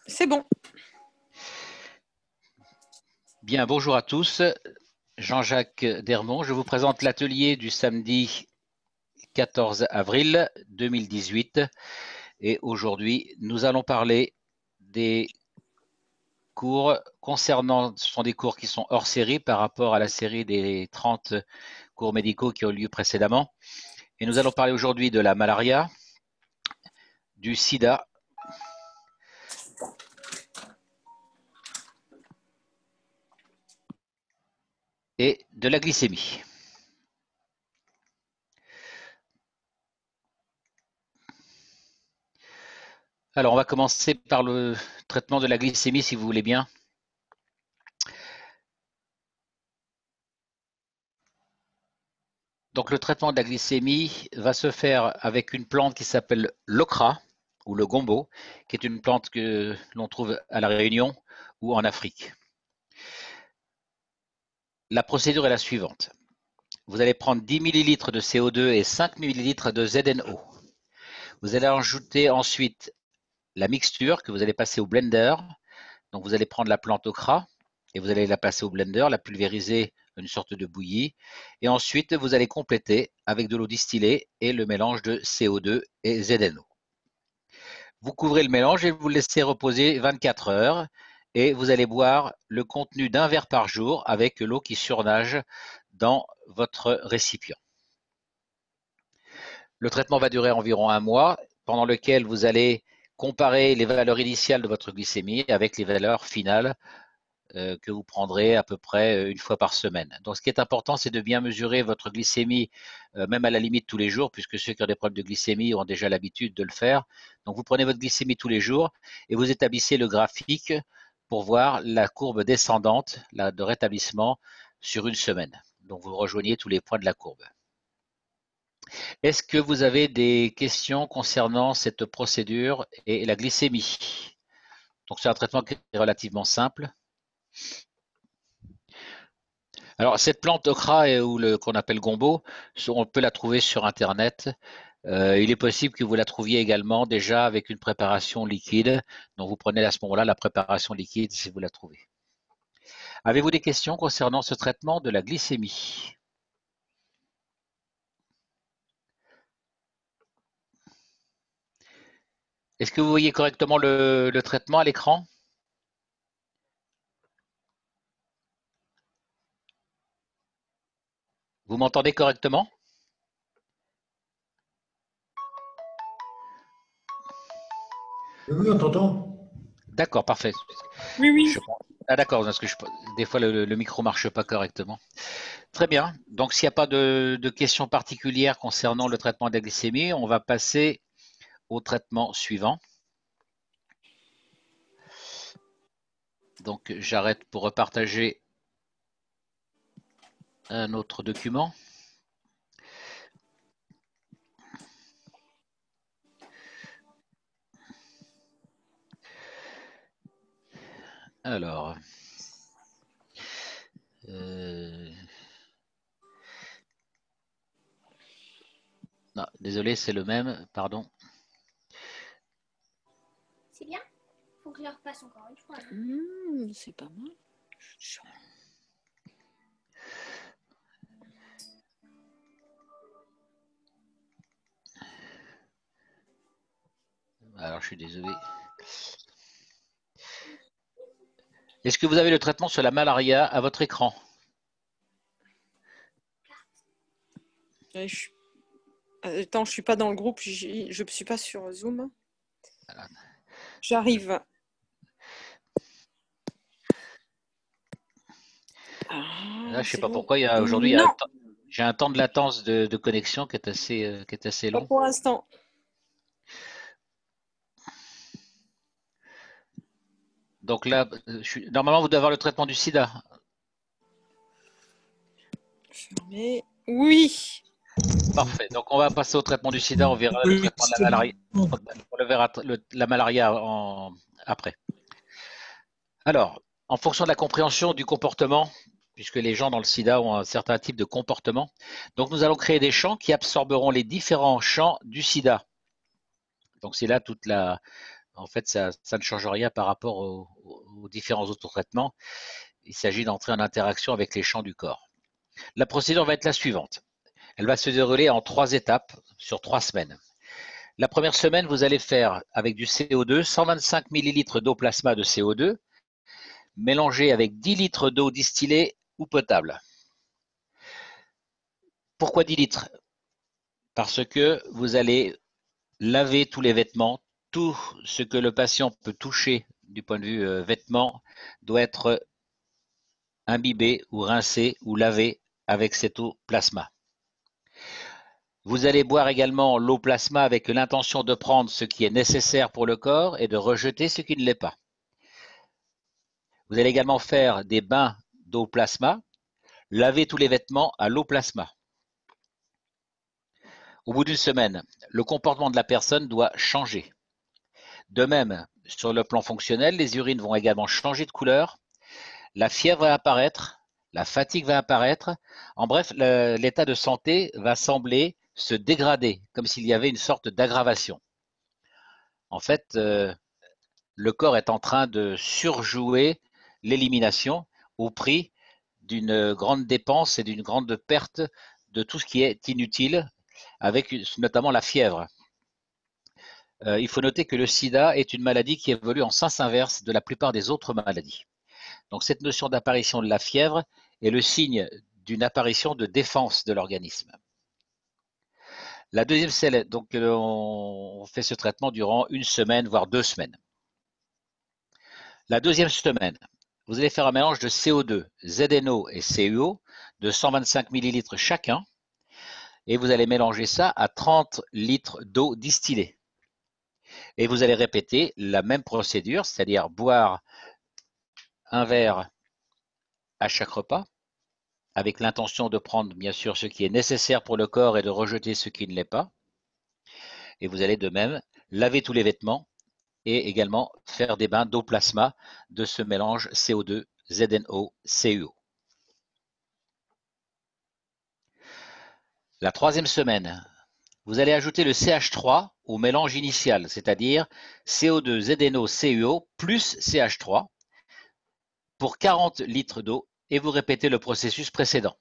C'est bon. Bien, bonjour à tous. Jean-Jacques Dermont, je vous présente l'atelier du samedi 14 avril 2018. Et aujourd'hui, nous allons parler des cours concernant, ce sont des cours qui sont hors série par rapport à la série des 30 cours médicaux qui ont eu lieu précédemment. Et nous allons parler aujourd'hui de la malaria, du sida, et de la glycémie. Alors, on va commencer par le traitement de la glycémie, si vous voulez bien. Donc, le traitement de la glycémie va se faire avec une plante qui s'appelle l'okra ou le gombo, qui est une plante que l'on trouve à La Réunion ou en Afrique. La procédure est la suivante. Vous allez prendre 10 ml de CO2 et 5 ml de ZNO. Vous allez ajouter ensuite la mixture que vous allez passer au blender. Donc, vous allez prendre la plante okra et vous allez la passer au blender, la pulvériser une sorte de bouillie. Et ensuite, vous allez compléter avec de l'eau distillée et le mélange de CO2 et ZNO. Vous couvrez le mélange et vous le laissez reposer 24 heures. Et vous allez boire le contenu d'un verre par jour avec l'eau qui surnage dans votre récipient. Le traitement va durer environ un mois, pendant lequel vous allez comparer les valeurs initiales de votre glycémie avec les valeurs finales que vous prendrez à peu près une fois par semaine. Donc, ce qui est important, c'est de bien mesurer votre glycémie, même à la limite tous les jours, puisque ceux qui ont des problèmes de glycémie ont déjà l'habitude de le faire. Donc, vous prenez votre glycémie tous les jours et vous établissez le graphique pour voir la courbe descendante de rétablissement sur une semaine. Donc, vous rejoignez tous les points de la courbe. Est-ce que vous avez des questions concernant cette procédure et la glycémie? Donc, c'est un traitement qui est relativement simple. Alors, cette plante okra ou qu'on appelle gombo, on peut la trouver sur Internet. Il est possible que vous la trouviez également déjà avec une préparation liquide. Donc, vous prenez à ce moment-là la préparation liquide si vous la trouvez. Avez-vous des questions concernant ce traitement de la glycémie? Est-ce que vous voyez correctement le traitement à l'écran? Vous m'entendez correctement? Oui, on t'entend. D'accord, parfait. Oui, oui. Ah d'accord, parce que des fois le micro marche pas correctement. Très bien. Donc s'il n'y a pas de questions particulières concernant le traitement de la glycémie, on va passer au traitement suivant. Donc j'arrête pour repartager un autre document. Alors, non, désolé, c'est le même, pardon. C'est bien. Faut que je la repasse encore une fois. C'est pas mal. Alors, je suis désolé. Est-ce que vous avez le traitement sur la malaria à votre écran? Attends, je suis pas dans le groupe, je suis pas sur Zoom. Voilà. J'arrive. Là, je sais pas pourquoi, aujourd'hui, j'ai un temps de latence de connexion qui est assez Pas long. pour l'instant. Donc là, normalement, vous devez avoir le traitement du sida. Fermé. Oui. Parfait. Donc, on va passer au traitement du sida. On verra le traitement de la malaria. On verra la malaria après. Alors, en fonction de la compréhension du comportement, puisque les gens dans le sida ont un certain type de comportement, donc nous allons créer des champs qui absorberont les différents champs du sida. Donc, c'est là toute la En fait, ça ne change rien par rapport aux différents autres traitements. Il s'agit d'entrer en interaction avec les champs du corps. La procédure va être la suivante. Elle va se dérouler en 3 étapes sur 3 semaines. La première semaine, vous allez faire avec du CO2, 125 ml d'eau plasma de CO2, mélangé avec 10 litres d'eau distillée ou potable. Pourquoi 10 litres? Parce que vous allez laver tous les vêtements, tout ce que le patient peut toucher du point de vue vêtements doit être imbibé ou rincé ou lavé avec cette eau plasma. Vous allez boire également l'eau plasma avec l'intention de prendre ce qui est nécessaire pour le corps et de rejeter ce qui ne l'est pas. Vous allez également faire des bains d'eau plasma, laver tous les vêtements à l'eau plasma. Au bout d'une semaine, le comportement de la personne doit changer. De même, sur le plan fonctionnel, les urines vont également changer de couleur, la fièvre va apparaître, la fatigue va apparaître. En bref, l'état de santé va sembler se dégrader, comme s'il y avait une sorte d'aggravation. En fait, le corps est en train de surjouer l'élimination au prix d'une grande dépense et d'une grande perte de tout ce qui est inutile, avec notamment la fièvre. Il faut noter que le sida est une maladie qui évolue en sens inverse de la plupart des autres maladies. Donc cette notion d'apparition de la fièvre est le signe d'une apparition de défense de l'organisme. La deuxième, c'est donc on fait ce traitement durant 1 semaine, voire 2 semaines. La deuxième semaine, vous allez faire un mélange de CO2, ZNO et CuO de 125 ml chacun, et vous allez mélanger ça à 30 litres d'eau distillée. Et vous allez répéter la même procédure, c'est-à-dire boire un verre à chaque repas, avec l'intention de prendre bien sûr ce qui est nécessaire pour le corps et de rejeter ce qui ne l'est pas. Et vous allez de même laver tous les vêtements et également faire des bains d'eau plasma de ce mélange CO2, ZNO, CuO. La troisième semaine, vous allez ajouter le CH3 au mélange initial, c'est-à-dire CO2, ZNO, CuO plus CH3 pour 40 litres d'eau et vous répétez le processus précédent.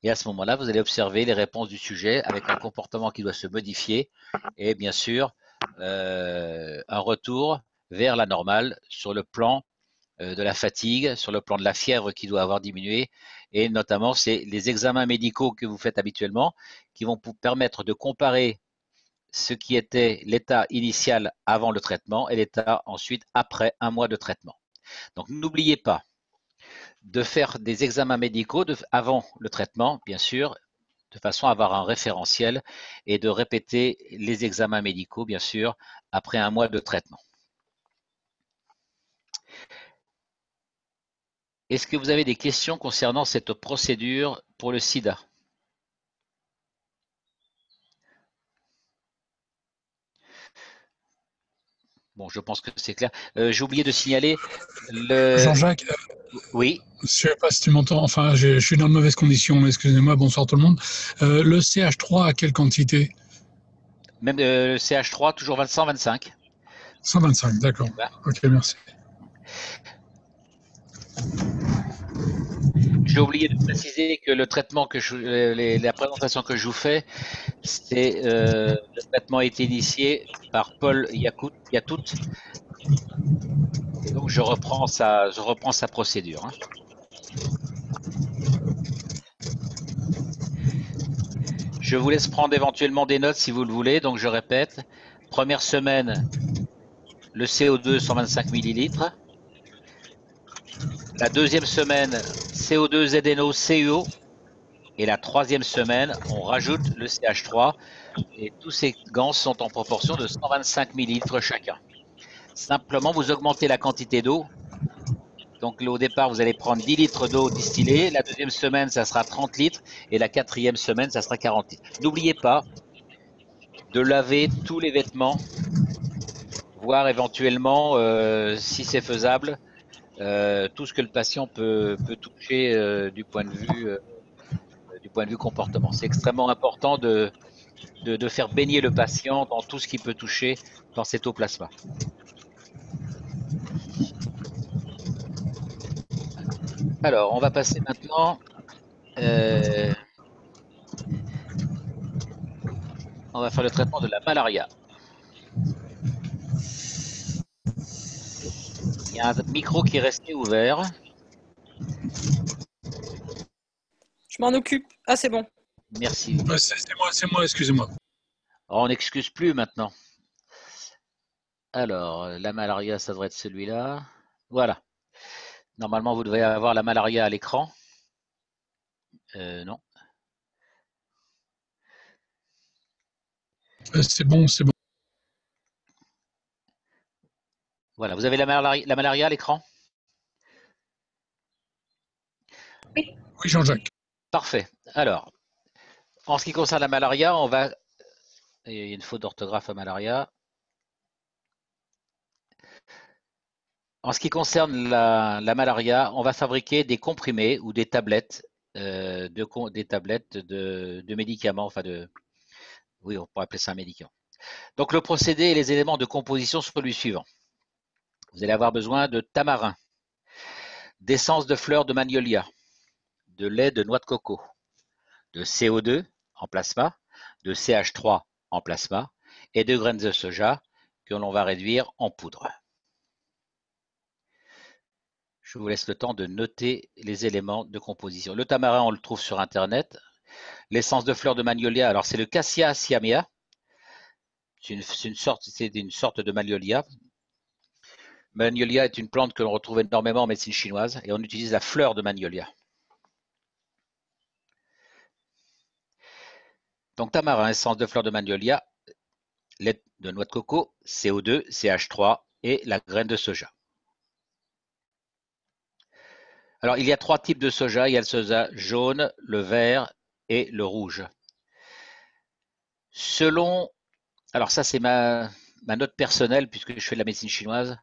Et à ce moment-là, vous allez observer les réponses du sujet avec un comportement qui doit se modifier et bien sûr un retour vers la normale sur le plan de la fatigue, sur le plan de la fièvre qui doit avoir diminué et notamment c'est les examens médicaux que vous faites habituellement qui vont vous permettre de comparer ce qui était l'état initial avant le traitement et l'état ensuite après 1 mois de traitement. Donc n'oubliez pas de faire des examens médicaux avant le traitement, bien sûr, de façon à avoir un référentiel et de répéter les examens médicaux, bien sûr, après 1 mois de traitement. Est-ce que vous avez des questions concernant cette procédure pour le sida? Bon, je pense que c'est clair. J'ai oublié de signaler le… Jean-Jacques, Oui. je ne sais pas si tu m'entends, enfin je suis dans de mauvaises conditions, mais excusez-moi, bonsoir tout le monde. Le CH3 à quelle quantité? Même le CH3, toujours 125. 125, d'accord. Voilà. Ok, merci. J'ai oublié de préciser que le traitement que la présentation que je vous fais, c'est le traitement a été initié par Paul Yatout. Et donc je reprends sa procédure. Hein. Je vous laisse prendre éventuellement des notes si vous le voulez. Donc je répète, première semaine, le CO2 125 ml. La deuxième semaine, CO2, ZNO, CuO. Et la troisième semaine, on rajoute le CH3. Et tous ces gants sont en proportion de 125 ml chacun. Simplement, vous augmentez la quantité d'eau. Donc au départ, vous allez prendre 10 litres d'eau distillée. La deuxième semaine, ça sera 30 litres. Et la quatrième semaine, ça sera 40 litres. N'oubliez pas de laver tous les vêtements, voire éventuellement, si c'est faisable, tout ce que le patient peut toucher du point de vue comportement. C'est extrêmement important de de faire baigner le patient dans tout ce qui peut toucher dans cet eau plasma. Alors, on va passer maintenant. On va faire le traitement de la malaria. Il y a un micro qui est resté ouvert. Je m'en occupe. Ah, c'est bon. Merci. C'est moi, excusez-moi. Alors, on n'excuse plus maintenant. Alors, la malaria, ça devrait être celui-là. Voilà. Normalement, vous devez avoir la malaria à l'écran. Non. C'est bon, c'est bon. Voilà, vous avez la malaria à l'écran? Oui, Jean-Jacques. Parfait. Alors, en ce qui concerne la malaria, on va... Il y a une faute d'orthographe à malaria. En ce qui concerne la malaria, on va fabriquer des comprimés ou des tablettes, de médicaments, enfin oui, on pourrait appeler ça un médicament. Donc le procédé et les éléments de composition sont les suivants. Vous allez avoir besoin de tamarin, d'essence de fleurs de magnolia, de lait de noix de coco, de CO2 en plasma, de CH3 en plasma et de graines de soja que l'on va réduire en poudre. Je vous laisse le temps de noter les éléments de composition. Le tamarin, on le trouve sur Internet. L'essence de fleurs de magnolia, alors c'est le Cassia siamea. C'est une sorte de magnolia. Magnolia est une plante que l'on retrouve énormément en médecine chinoise et on utilise la fleur de magnolia. Donc tamarin, essence de fleur de magnolia, lait de noix de coco, CO2, CH3 et la graine de soja. Alors il y a 3 types de soja. Il y a le soja jaune, le vert et le rouge. Alors ça c'est ma note personnelle puisque je fais de la médecine chinoise.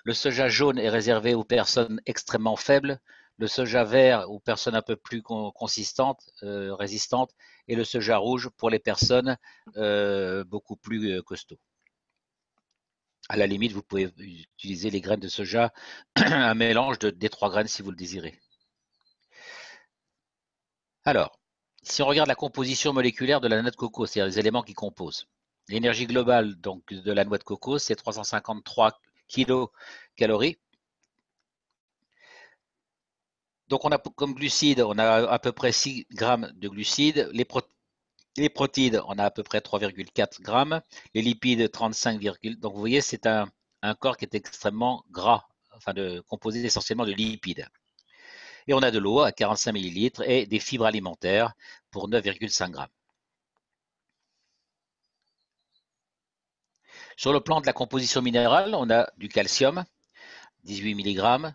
Le soja jaune est réservé aux personnes extrêmement faibles, le soja vert aux personnes un peu plus consistantes, résistantes, et le soja rouge pour les personnes beaucoup plus costauds. À la limite, vous pouvez utiliser les graines de soja, un mélange des 3 graines si vous le désirez. Alors, si on regarde la composition moléculaire de la noix de coco, c'est-à-dire les éléments qui composent, l'énergie globale donc, de la noix de coco, c'est 353 kilocalories. Donc, on a comme glucides, on a à peu près 6 grammes de glucides. Les protides, on a à peu près 3,4 grammes. Les lipides, 35, donc vous voyez, c'est un corps qui est extrêmement gras, enfin composé essentiellement de lipides. Et on a de l'eau à 45 millilitres et des fibres alimentaires pour 9,5 grammes. Sur le plan de la composition minérale, on a du calcium, 18 mg,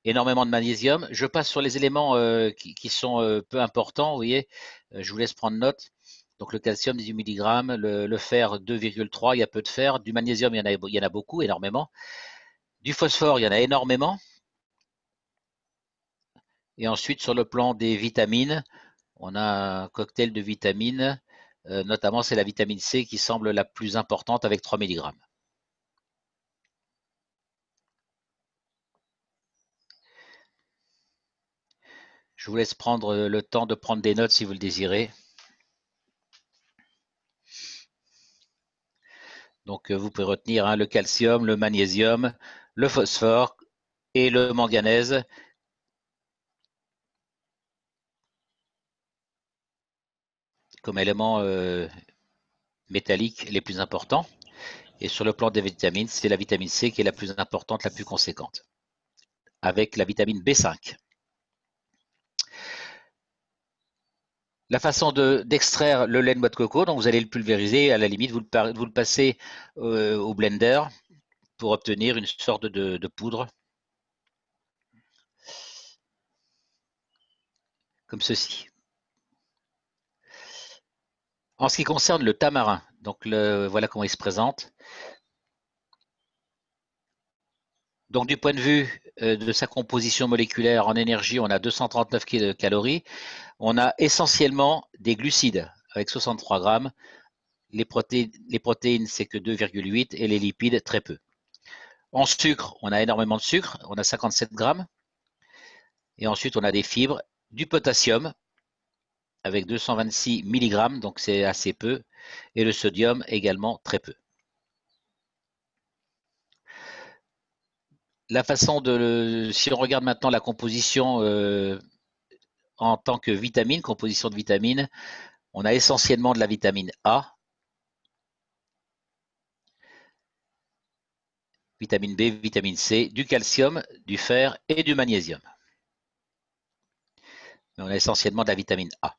énormément de magnésium. Je passe sur les éléments qui sont peu importants, vous voyez, je vous laisse prendre note. Donc le calcium, 18 mg, le fer, 2,3, il y a peu de fer. Du magnésium, il y en a beaucoup, énormément. Du phosphore, il y en a énormément. Et ensuite, sur le plan des vitamines, on a un cocktail de vitamines, notamment c'est la vitamine C qui semble la plus importante avec 3 mg. Je vous laisse prendre le temps de prendre des notes si vous le désirez. Donc vous pouvez retenir le calcium, le magnésium, le phosphore et le manganèse. Comme éléments métalliques les plus importants. Et sur le plan des vitamines, c'est la vitamine C qui est la plus importante, la plus conséquente, avec la vitamine B5. La façon d'extraire le lait de noix de coco, donc vous allez le pulvériser, à la limite, vous le passez au blender pour obtenir une sorte de poudre, comme ceci. En ce qui concerne le tamarin, donc voilà comment il se présente. Donc du point de vue de sa composition moléculaire en énergie, on a 239 calories. On a essentiellement des glucides avec 63 grammes, Les protéines, c'est que 2,8 et les lipides, très peu. En sucre, on a énormément de sucre, on a 57 grammes. Et ensuite, on a des fibres, du potassium avec 226 mg, donc c'est assez peu. Et le sodium également très peu. La façon si on regarde maintenant la composition en tant que vitamine, composition de vitamines, on a essentiellement de la vitamine A, vitamine B, vitamine C, du calcium, du fer et du magnésium. Mais on a essentiellement de la vitamine A.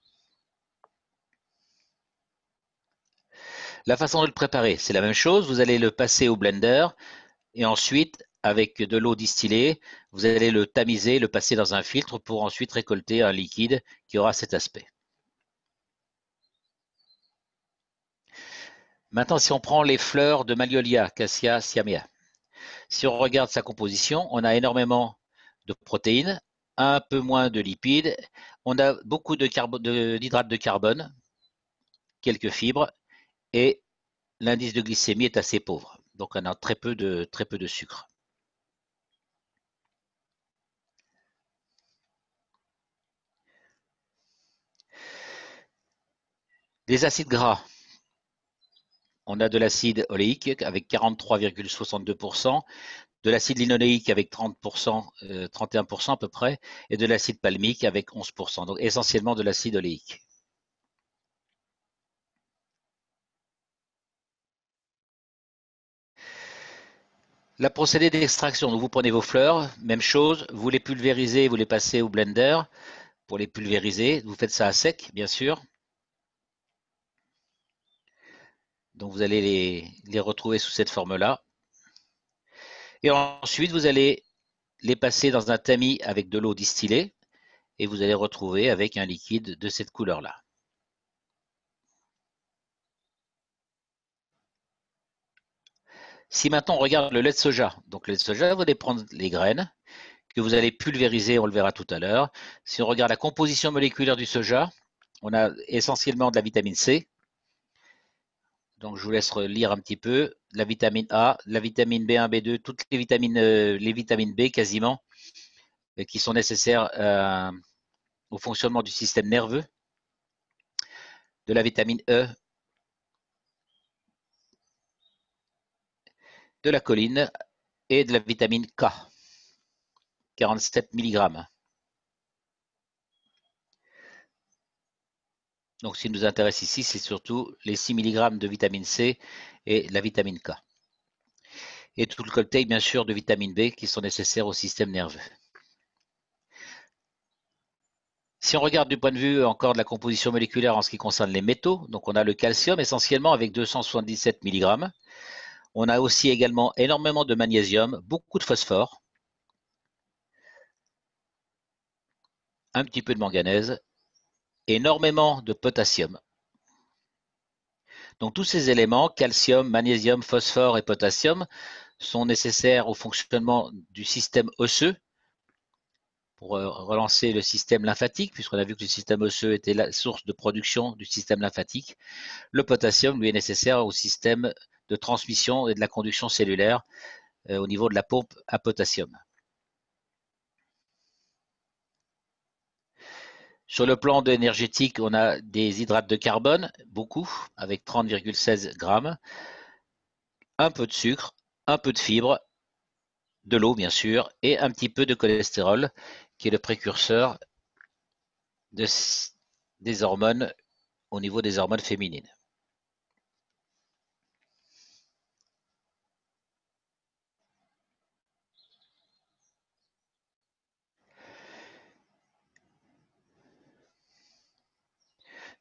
La façon de le préparer, c'est la même chose. Vous allez le passer au blender et ensuite, avec de l'eau distillée, vous allez le tamiser, le passer dans un filtre pour ensuite récolter un liquide qui aura cet aspect. Maintenant, si on prend les fleurs de Magnolia, Cassia siamea, si on regarde sa composition, on a énormément de protéines, un peu moins de lipides, on a beaucoup d'hydrates de carbone, quelques fibres, et l'indice de glycémie est assez pauvre. Donc on a très peu de sucre. Des acides gras. On a de l'acide oléique avec 43,62%, de l'acide linoléique avec 30%, 31% à peu près, et de l'acide palmique avec 11%. Donc essentiellement de l'acide oléique. La procédé d'extraction, donc vous prenez vos fleurs, même chose, vous les pulvérisez, vous les passez au blender pour les pulvériser. Vous faites ça à sec, bien sûr. Donc vous allez les retrouver sous cette forme-là. Et ensuite, vous allez les passer dans un tamis avec de l'eau distillée et vous allez retrouver avec un liquide de cette couleur-là. Si maintenant on regarde le lait de soja, donc le lait de soja, vous allez prendre les graines que vous allez pulvériser, on le verra tout à l'heure. Si on regarde la composition moléculaire du soja, on a essentiellement de la vitamine C. Donc je vous laisse lire un petit peu. La vitamine A, la vitamine B1, B2, toutes les vitamines B quasiment, qui sont nécessaires au fonctionnement du système nerveux. De la vitamine E, de la choline et de la vitamine K, 47 mg. Donc, ce qui nous intéresse ici, c'est surtout les 6 mg de vitamine C et la vitamine K. Et tout le cocktail, bien sûr, de vitamine B qui sont nécessaires au système nerveux. Si on regarde du point de vue encore de la composition moléculaire en ce qui concerne les métaux, donc on a le calcium essentiellement avec 277 mg. On a aussi également énormément de magnésium, beaucoup de phosphore, un petit peu de manganèse, énormément de potassium. Donc tous ces éléments, calcium, magnésium, phosphore et potassium, sont nécessaires au fonctionnement du système osseux pour relancer le système lymphatique, puisqu'on a vu que le système osseux était la source de production du système lymphatique. Le potassium, lui, est nécessaire au système de transmission et de la conduction cellulaire au niveau de la pompe à potassium. Sur le plan énergétique, on a des hydrates de carbone, beaucoup, avec 30,16 grammes, un peu de sucre, un peu de fibres, de l'eau bien sûr, et un petit peu de cholestérol, qui est le précurseur des hormones au niveau des hormones féminines.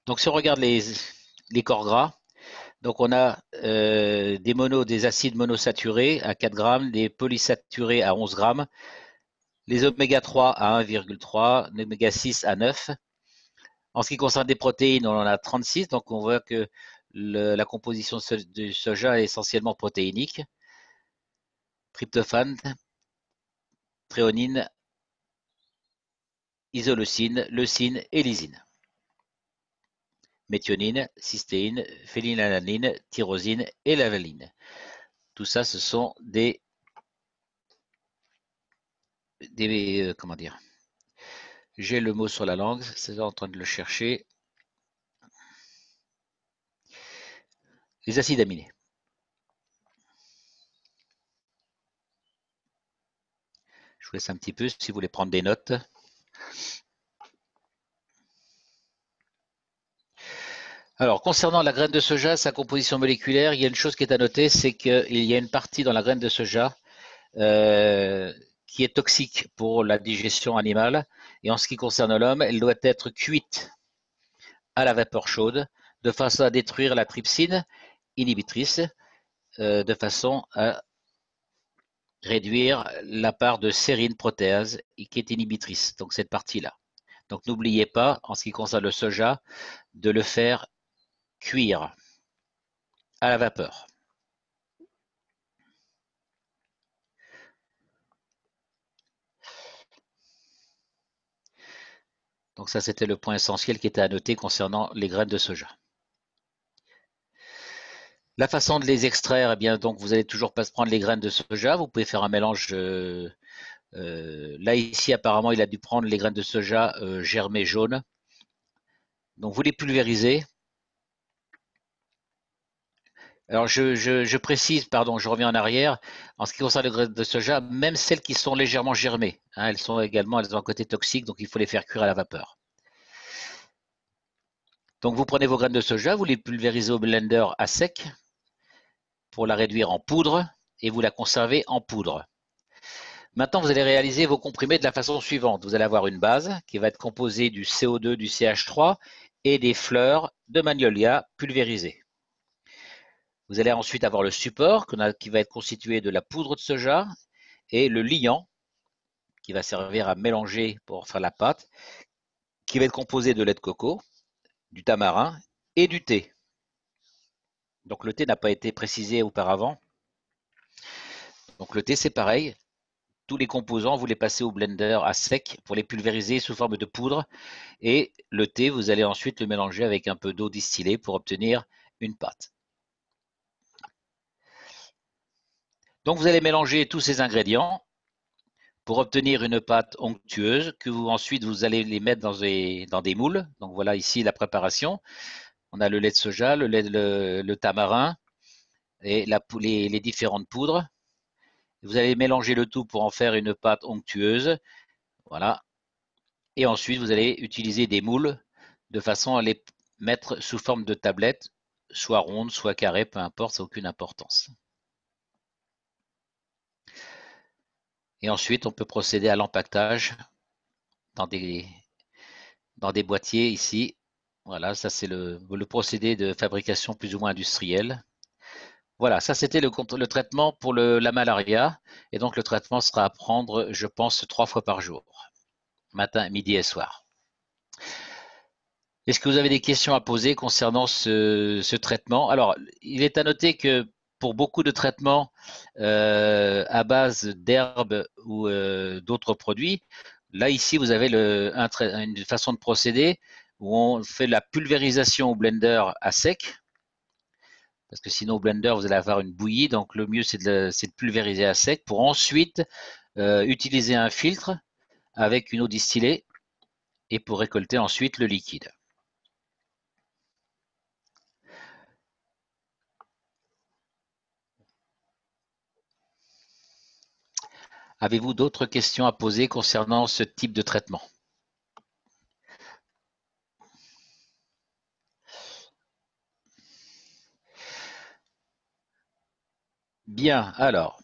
Donc si on regarde les corps gras, donc on a des acides monosaturés à 4 grammes, des polysaturés à 11 grammes, les oméga 3 à 1,3, l'oméga 6 à 9. En ce qui concerne des protéines, on en a 36, donc on voit que la composition du soja est essentiellement protéinique. Tryptophane, thréonine, isoleucine, leucine et lysine. méthionine, cystéine, phénylalanine, tyrosine et la valine. Tout ça, ce sont des comment dire? J'ai le mot sur la langue, c'est en train de le chercher. Les acides aminés. Je vous laisse un petit peu si vous voulez prendre des notes. Alors, concernant la graine de soja, sa composition moléculaire, il y a une chose qui est à noter, c'est qu'il y a une partie dans la graine de soja qui est toxique pour la digestion animale. Et en ce qui concerne l'homme, elle doit être cuite à la vapeur chaude de façon à détruire la trypsine inhibitrice, de façon à réduire la part de sérine protéase qui est inhibitrice, donc cette partie-là. Donc n'oubliez pas, en ce qui concerne le soja, de le faire cuire à la vapeur. Donc ça, c'était le point essentiel qui était à noter concernant les graines de soja. La façon de les extraire, eh bien, donc vous allez toujours pas se prendre les graines de soja. Vous pouvez faire un mélange. Là, ici, apparemment, il a dû prendre les graines de soja germées jaunes. Donc, vous les pulvérisez. Alors, je précise, pardon, je reviens en arrière. En ce qui concerne les graines de soja, même celles qui sont légèrement germées, hein, elles ont un côté toxique, donc il faut les faire cuire à la vapeur. Donc, vous prenez vos graines de soja, vous les pulvérisez au blender à sec pour la réduire en poudre et vous la conservez en poudre. Maintenant, vous allez réaliser vos comprimés de la façon suivante. Vous allez avoir une base qui va être composée du CO2, du CH3 et des fleurs de magnolia pulvérisées. Vous allez ensuite avoir le support qui va être constitué de la poudre de soja et le liant qui va servir à mélanger pour faire la pâte, qui va être composé de lait de coco, du tamarin et du thé. Donc le thé n'a pas été précisé auparavant. Donc le thé, c'est pareil. Tous les composants, vous les passez au blender à sec pour les pulvériser sous forme de poudre. Et le thé, vous allez ensuite le mélanger avec un peu d'eau distillée pour obtenir une pâte. Donc vous allez mélanger tous ces ingrédients pour obtenir une pâte onctueuse que ensuite vous allez les mettre dans des moules. Donc voilà ici la préparation. On a le lait de soja, le tamarin et les différentes poudres. Vous allez mélanger le tout pour en faire une pâte onctueuse. Voilà. Et ensuite, vous allez utiliser des moules de façon à les mettre sous forme de tablette, soit ronde, soit carrée, peu importe, ça n'a aucune importance. Et ensuite, on peut procéder à l'empaquetage dans des boîtiers ici. Voilà, ça c'est le procédé de fabrication plus ou moins industrielle. Voilà, ça c'était le traitement pour la malaria. Et donc le traitement sera à prendre, je pense, 3 fois par jour, matin, midi et soir. Est-ce que vous avez des questions à poser concernant ce traitement? Alors, il est à noter que pour beaucoup de traitements à base d'herbes ou d'autres produits, là ici vous avez une façon de procéder où on fait la pulvérisation au blender à sec, parce que sinon au blender vous allez avoir une bouillie, donc le mieux c'est de pulvériser à sec pour ensuite utiliser un filtre avec une eau distillée et pour récolter ensuite le liquide. Avez-vous d'autres questions à poser concernant ce type de traitement? Bien, alors,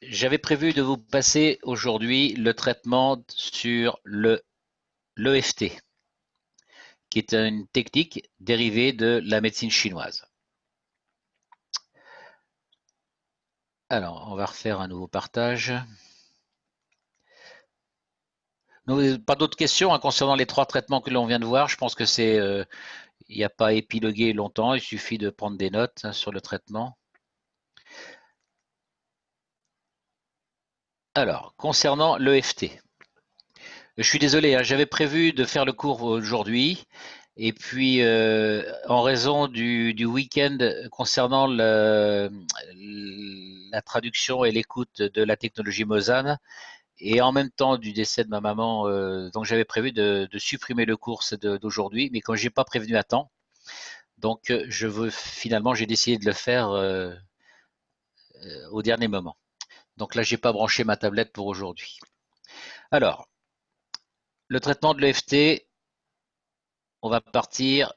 j'avais prévu de vous passer aujourd'hui le traitement sur l'EFT, qui est une technique dérivée de la médecine chinoise. Alors, on va refaire un nouveau partage. Donc, pas d'autres questions concernant les 3 traitements que l'on vient de voir. Je pense que il n'y a pas à épiloguer longtemps, il suffit de prendre des notes sur le traitement. Alors, concernant l'EFT, je suis désolé, j'avais prévu de faire le cours aujourd'hui, Et puis, en raison du week-end concernant la traduction et l'écoute de la technologie Mozan, et en même temps du décès de ma maman, donc j'avais prévu de supprimer le cours d'aujourd'hui, mais comme j'ai pas prévenu à temps, donc finalement j'ai décidé de le faire au dernier moment. Donc là, j'ai pas branché ma tablette pour aujourd'hui. Alors, le traitement de l'EFT, on va partir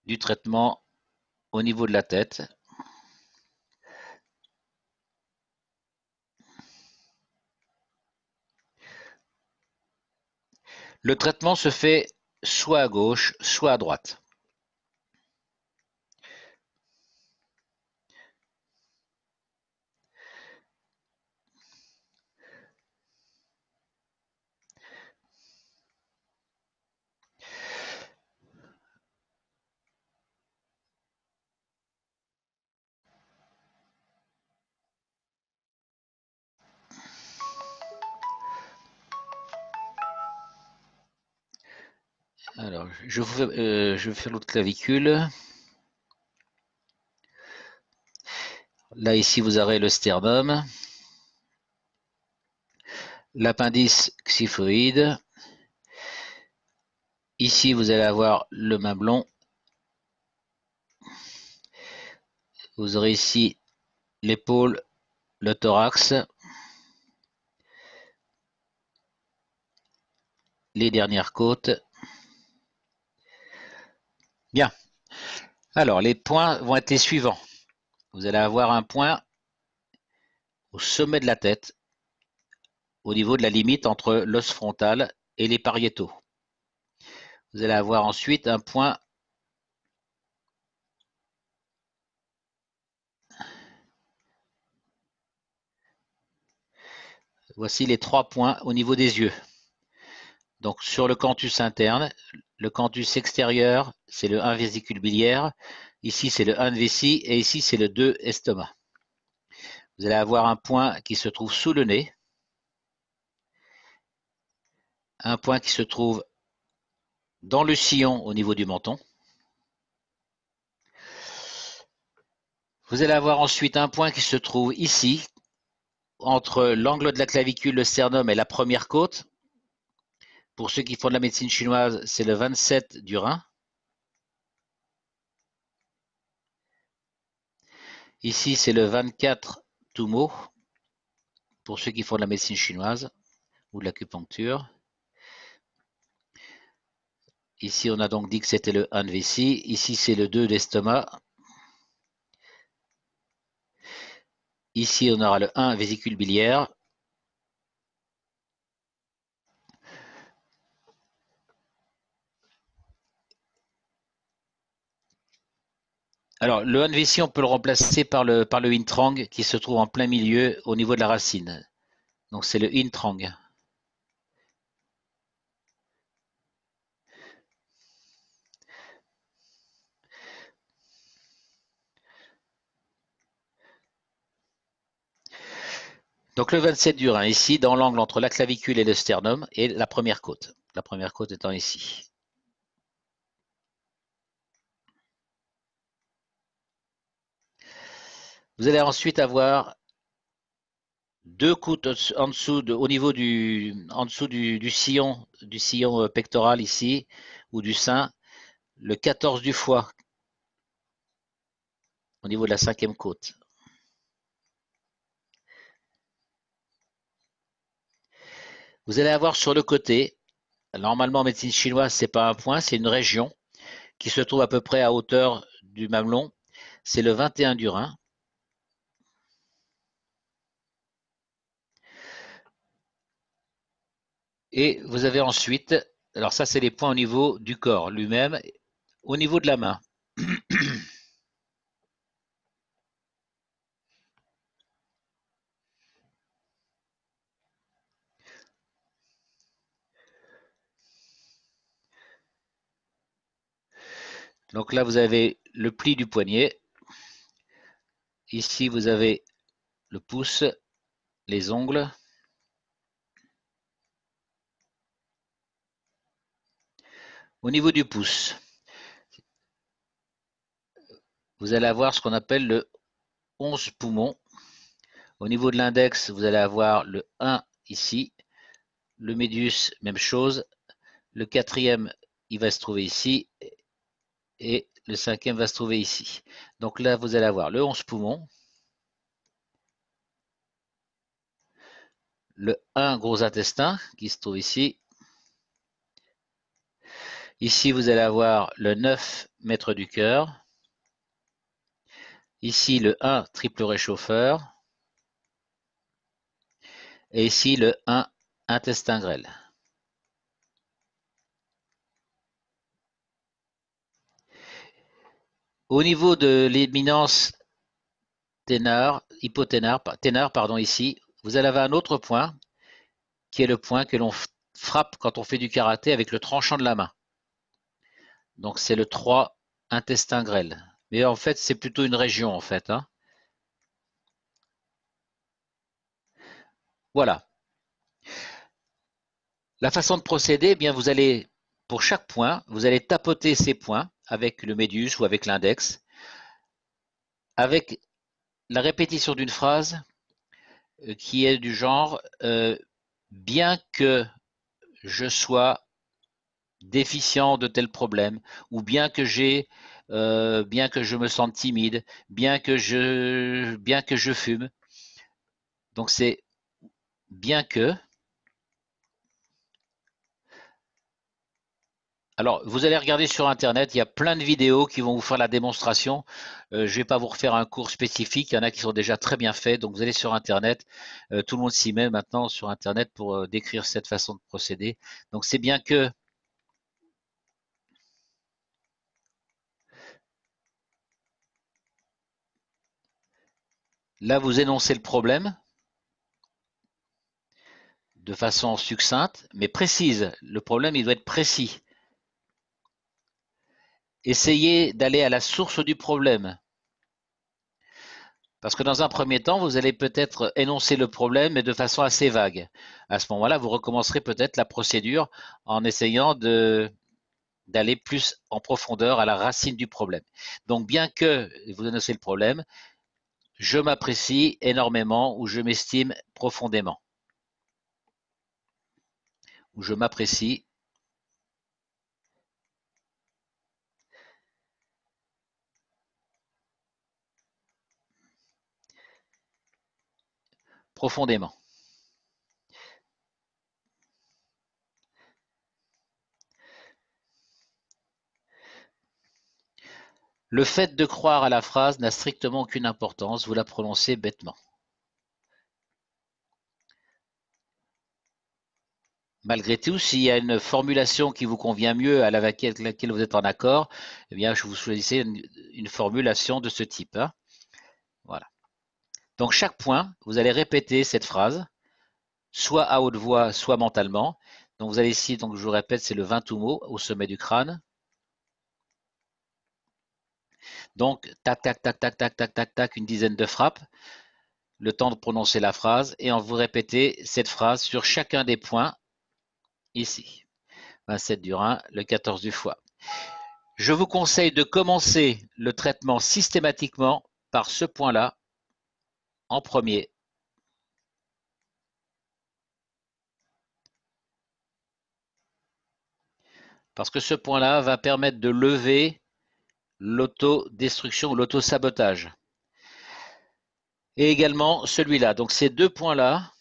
du traitement au niveau de la tête. Le traitement se fait soit à gauche, soit à droite. Alors, je vais faire l'autre clavicule. Là, ici, vous aurez le sternum, l'appendice xiphoïde. Ici, vous allez avoir le mamelon. Vous aurez ici l'épaule, le thorax, les dernières côtes. Bien. Alors, les points vont être les suivants. Vous allez avoir un point au sommet de la tête, au niveau de la limite entre l'os frontal et les pariétaux. Vous allez avoir ensuite un point voici les 3 points au niveau des yeux. Donc sur le canthus interne, le canthus extérieur, c'est le 1 vésicule biliaire. Ici, c'est le 1 vessie et ici, c'est le 2 estomac. Vous allez avoir un point qui se trouve sous le nez, un point qui se trouve dans le sillon au niveau du menton. Vous allez avoir ensuite un point qui se trouve ici, entre l'angle de la clavicule, le sternum et la première côte. Pour ceux qui font de la médecine chinoise, c'est le 27 du rein. Ici, c'est le 24 Tumo, pour ceux qui font de la médecine chinoise ou de l'acupuncture. Ici, on a donc dit que c'était le 1 vessie. Ici, c'est le 2 d'estomac. Ici, on aura le 1 vésicule biliaire. Alors, le 1 vessie, on peut le remplacer par le yin trang qui se trouve en plein milieu au niveau de la racine. Donc, c'est le yin trang. Donc, le 27 du rein, ici, dans l'angle entre la clavicule et le sternum, et la première côte. La première côte étant ici. Vous allez ensuite avoir 2 côtes en dessous, au niveau en dessous du sillon pectoral ici, ou du sein, le 14 du foie, au niveau de la 5e côte. Vous allez avoir sur le côté, normalement en médecine chinoise, ce n'est pas un point, c'est une région qui se trouve à peu près à hauteur du mamelon. C'est le 21 du rein. Et vous avez ensuite, alors ça c'est les points au niveau du corps lui-même, au niveau de la main. Donc là, vous avez le pli du poignet. Ici, vous avez le pouce, les ongles. Au niveau du pouce, vous allez avoir ce qu'on appelle le 11 poumon. Au niveau de l'index, vous allez avoir le 1 ici. Le médius, même chose. Le quatrième, il va se trouver ici. Et le cinquième va se trouver ici. Donc là, vous allez avoir le 11 poumon. Le 1 gros intestin qui se trouve ici. Ici, vous allez avoir le 9 mètre du cœur. Ici, le 1 triple réchauffeur. Et ici, le 1 intestin grêle. Au niveau de l'éminence ténard, ténard, pardon, ici, vous allez avoir un autre point qui est le point que l'on frappe quand on fait du karaté avec le tranchant de la main. Donc c'est le 3 intestin grêle. Mais en fait, c'est plutôt une région en fait. Hein. Voilà. La façon de procéder, eh bien vous allez, pour chaque point, vous allez tapoter ces points avec le médius ou avec l'index, avec la répétition d'une phrase qui est du genre bien que je sois déficient de tel problème, ou bien que je me sente timide, bien que je fume. Donc c'est bien que. Alors, vous allez regarder sur Internet, il y a plein de vidéos qui vont vous faire la démonstration. Je ne vais pas vous refaire un cours spécifique, il y en a qui sont déjà très bien faits. Donc, vous allez sur Internet, tout le monde s'y met maintenant sur Internet pour décrire cette façon de procéder. Donc, c'est bien que. Là, vous énoncez le problème de façon succincte, mais précise. Le problème, il doit être précis. Essayez d'aller à la source du problème. Parce que dans un premier temps, vous allez peut-être énoncer le problème, mais de façon assez vague. À ce moment-là, vous recommencerez peut-être la procédure en essayant d'aller plus en profondeur à la racine du problème. Donc, bien que vous énoncez le problème, je m'apprécie énormément ou je m'estime profondément. Ou je m'apprécie profondément. Le fait de croire à la phrase n'a strictement aucune importance, vous la prononcez bêtement. Malgré tout, s'il y a une formulation qui vous convient mieux, avec laquelle vous êtes en accord, eh bien, je vous choisissez une formulation de ce type. Hein. Voilà. Donc, chaque point, vous allez répéter cette phrase, soit à haute voix, soit mentalement. Donc, vous allez ici, donc, je vous répète, c'est le 20 mot au sommet du crâne. Donc, tac, tac, tac, tac, tac, tac, tac, tac, une dizaine de frappes. Le temps de prononcer la phrase et vous répétez cette phrase sur chacun des points ici. 27 du rein, le 14 du foie. Je vous conseille de commencer le traitement systématiquement par ce point-là en premier. Parce que ce point-là va permettre de lever l'autodestruction ou l'autosabotage. Et également celui-là. Donc ces deux points-là,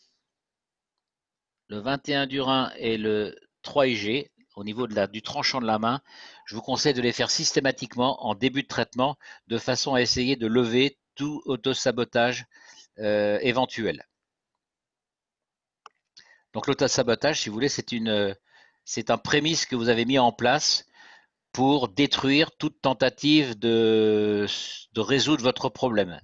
le 21 du rein et le 3 IG, au niveau du tranchant de la main, je vous conseille de les faire systématiquement en début de traitement de façon à essayer de lever tout autosabotage éventuel. Donc l'autosabotage, si vous voulez, c'est un prémisse que vous avez mis en place pour détruire toute tentative de résoudre votre problème.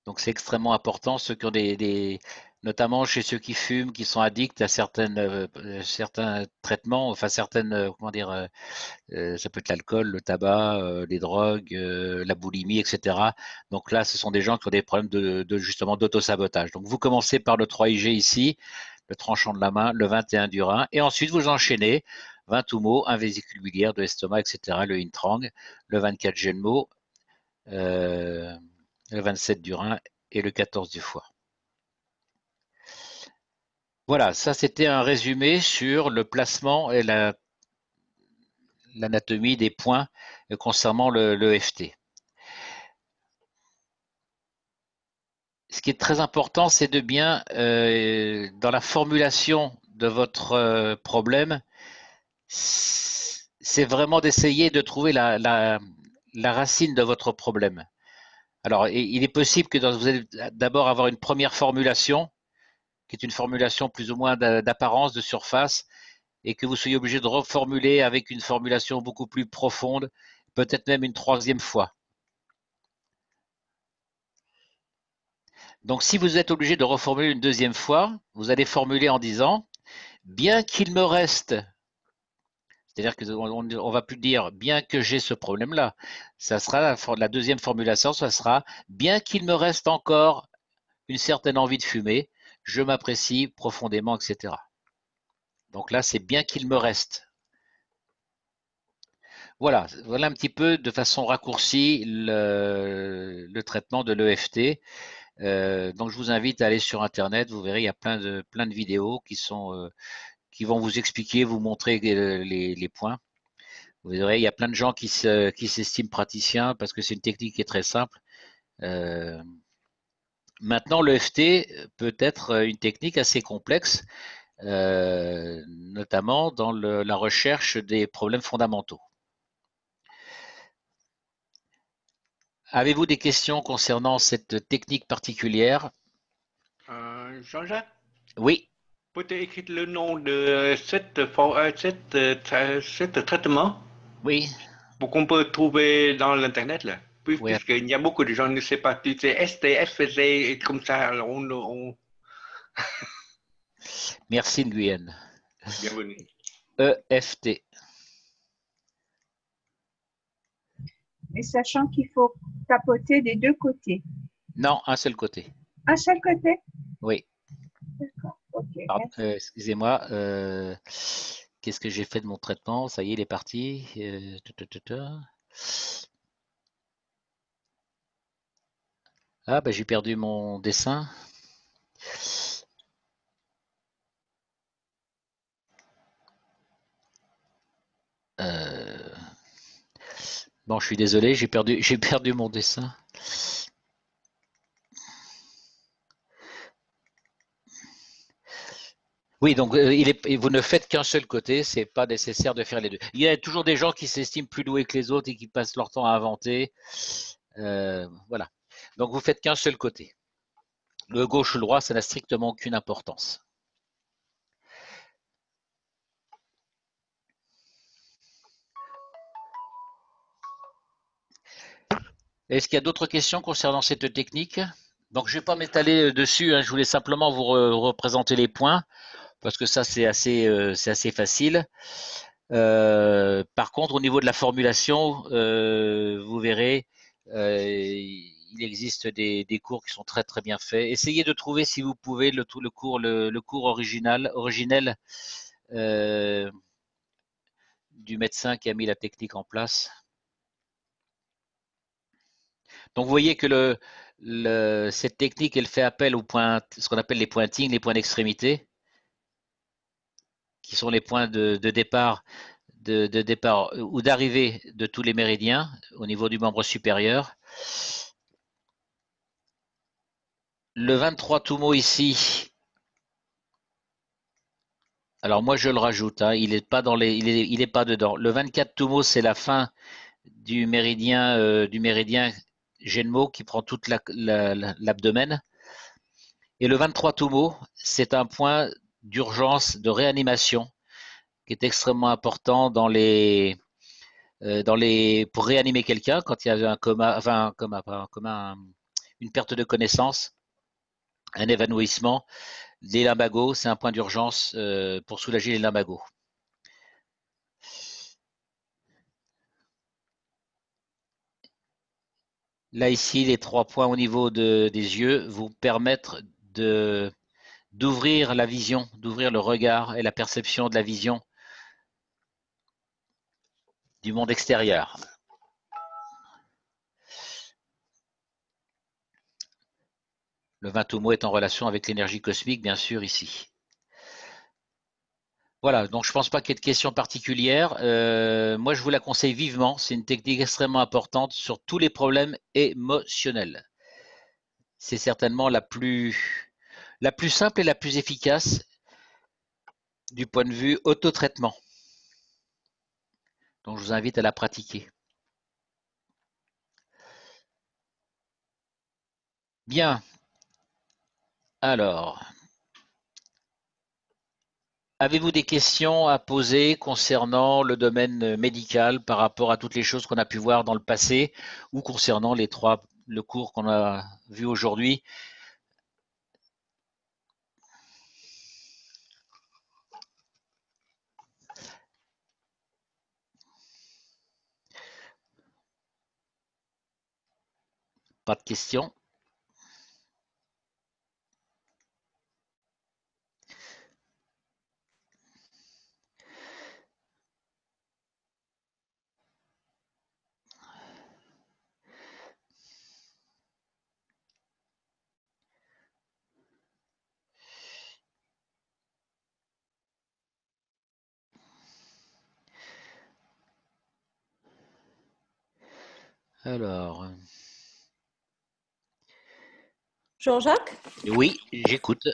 Donc c'est extrêmement important, ceux qui ont notamment chez ceux qui fument, qui sont addicts à certains traitements, enfin certaines, comment dire, ça peut être l'alcool, le tabac, les drogues, la boulimie, etc. Donc là, ce sont des gens qui ont des problèmes justement d'autosabotage. Donc vous commencez par le 3IG ici, le tranchant de la main, le 21 du rein. Et ensuite, vous enchaînez 20 Tumo, un vésicule biliaire, de l'estomac, etc., le Intrang, le 24 Genmo, le 27 du rein et le 14 du foie. Voilà, ça c'était un résumé sur le placement et l'anatomie des points concernant le FT. Ce qui est très important, c'est de bien, dans la formulation de votre problème, c'est vraiment d'essayer de trouver la racine de votre problème. Alors, il est possible que vous allez d'abord avoir une première formulation, qui est une formulation plus ou moins d'apparence, de surface, et que vous soyez obligé de reformuler avec une formulation beaucoup plus profonde, peut-être même une troisième fois. Donc, si vous êtes obligé de reformuler une deuxième fois, vous allez formuler en disant « bien qu'il me reste », c'est-à-dire qu'on ne va plus dire « bien que j'ai ce problème-là », ça sera la deuxième formulation, ça sera « bien qu'il me reste encore une certaine envie de fumer, je m'apprécie profondément, etc. » Donc là, c'est « bien qu'il me reste ». Voilà, voilà un petit peu de façon raccourcie le traitement de l'EFT. Donc je vous invite à aller sur Internet, vous verrez, il y a plein de vidéos qui vont vous expliquer, vous montrer les points. Vous verrez, il y a plein de gens qui s'estiment praticiens parce que c'est une technique qui est très simple. Maintenant, l'EFT peut être une technique assez complexe, notamment dans la recherche des problèmes fondamentaux. Avez-vous des questions concernant cette technique particulière? Jean-Jacques, Oui, peut-être écrire le nom de cette traitement oui, pour qu'on peut trouver dans l'internet là. oui. Puisqu'il y a beaucoup de gens qui ne savent pas, tu sais, STF et comme ça, alors Merci Nguyen. bienvenue. EFT. Mais sachant qu'il faut tapoter des deux côtés. Non, un seul côté. Un seul côté? Oui. D'accord, ok. Excusez-moi. Qu'est-ce que j'ai fait de mon traitement? Ça y est, il est parti. Ah, ben j'ai perdu mon dessin. Bon, je suis désolé, j'ai perdu mon dessin. Oui, donc vous ne faites qu'un seul côté, c'est pas nécessaire de faire les deux. Il y a toujours des gens qui s'estiment plus doués que les autres et qui passent leur temps à inventer. Voilà. Donc vous faites qu'un seul côté. Le gauche ou le droit, ça n'a strictement aucune importance. Est-ce qu'il y a d'autres questions concernant cette technique? Donc je ne vais pas m'étaler dessus, hein, je voulais simplement vous représenter les points, parce que ça c'est assez facile. Par contre, au niveau de la formulation, vous verrez, il existe des cours qui sont très très bien faits. Essayez de trouver, si vous pouvez, le cours originel du médecin qui a mis la technique en place. Donc vous voyez que cette technique, elle fait appel aux points, ce qu'on appelle les pointings, les points d'extrémité, qui sont les points de départ ou d'arrivée de tous les méridiens au niveau du membre supérieur. Le 23 Tumo ici, alors moi je le rajoute, hein, il n'est pas il est pas dedans. Le 24 Tumo, c'est la fin du méridien Genmo qui prend toute l'abdomen. Et le 23 Tumo, c'est un point d'urgence de réanimation qui est extrêmement important pour réanimer quelqu'un quand il y a un coma, enfin pas un coma, une perte de connaissance, un évanouissement. Les lumbagos, c'est un point d'urgence pour soulager les lumbagos. Là ici, les 3 points au niveau des yeux vous permettent d'ouvrir la vision, d'ouvrir le regard et la perception de la vision du monde extérieur. Le 20 au mot est en relation avec l'énergie cosmique, bien sûr, ici. Voilà, donc je ne pense pas qu'il y ait de questions particulières. Moi, je vous la conseille vivement. C'est une technique extrêmement importante sur tous les problèmes émotionnels. C'est certainement la plus simple et la plus efficace du point de vue autotraitement. Donc, je vous invite à la pratiquer. Bien. Alors, avez-vous des questions à poser concernant le domaine médical par rapport à toutes les choses qu'on a pu voir dans le passé ou concernant le cours qu'on a vu aujourd'hui? Pas de questions? Alors, Jean-Jacques? oui, j'écoute.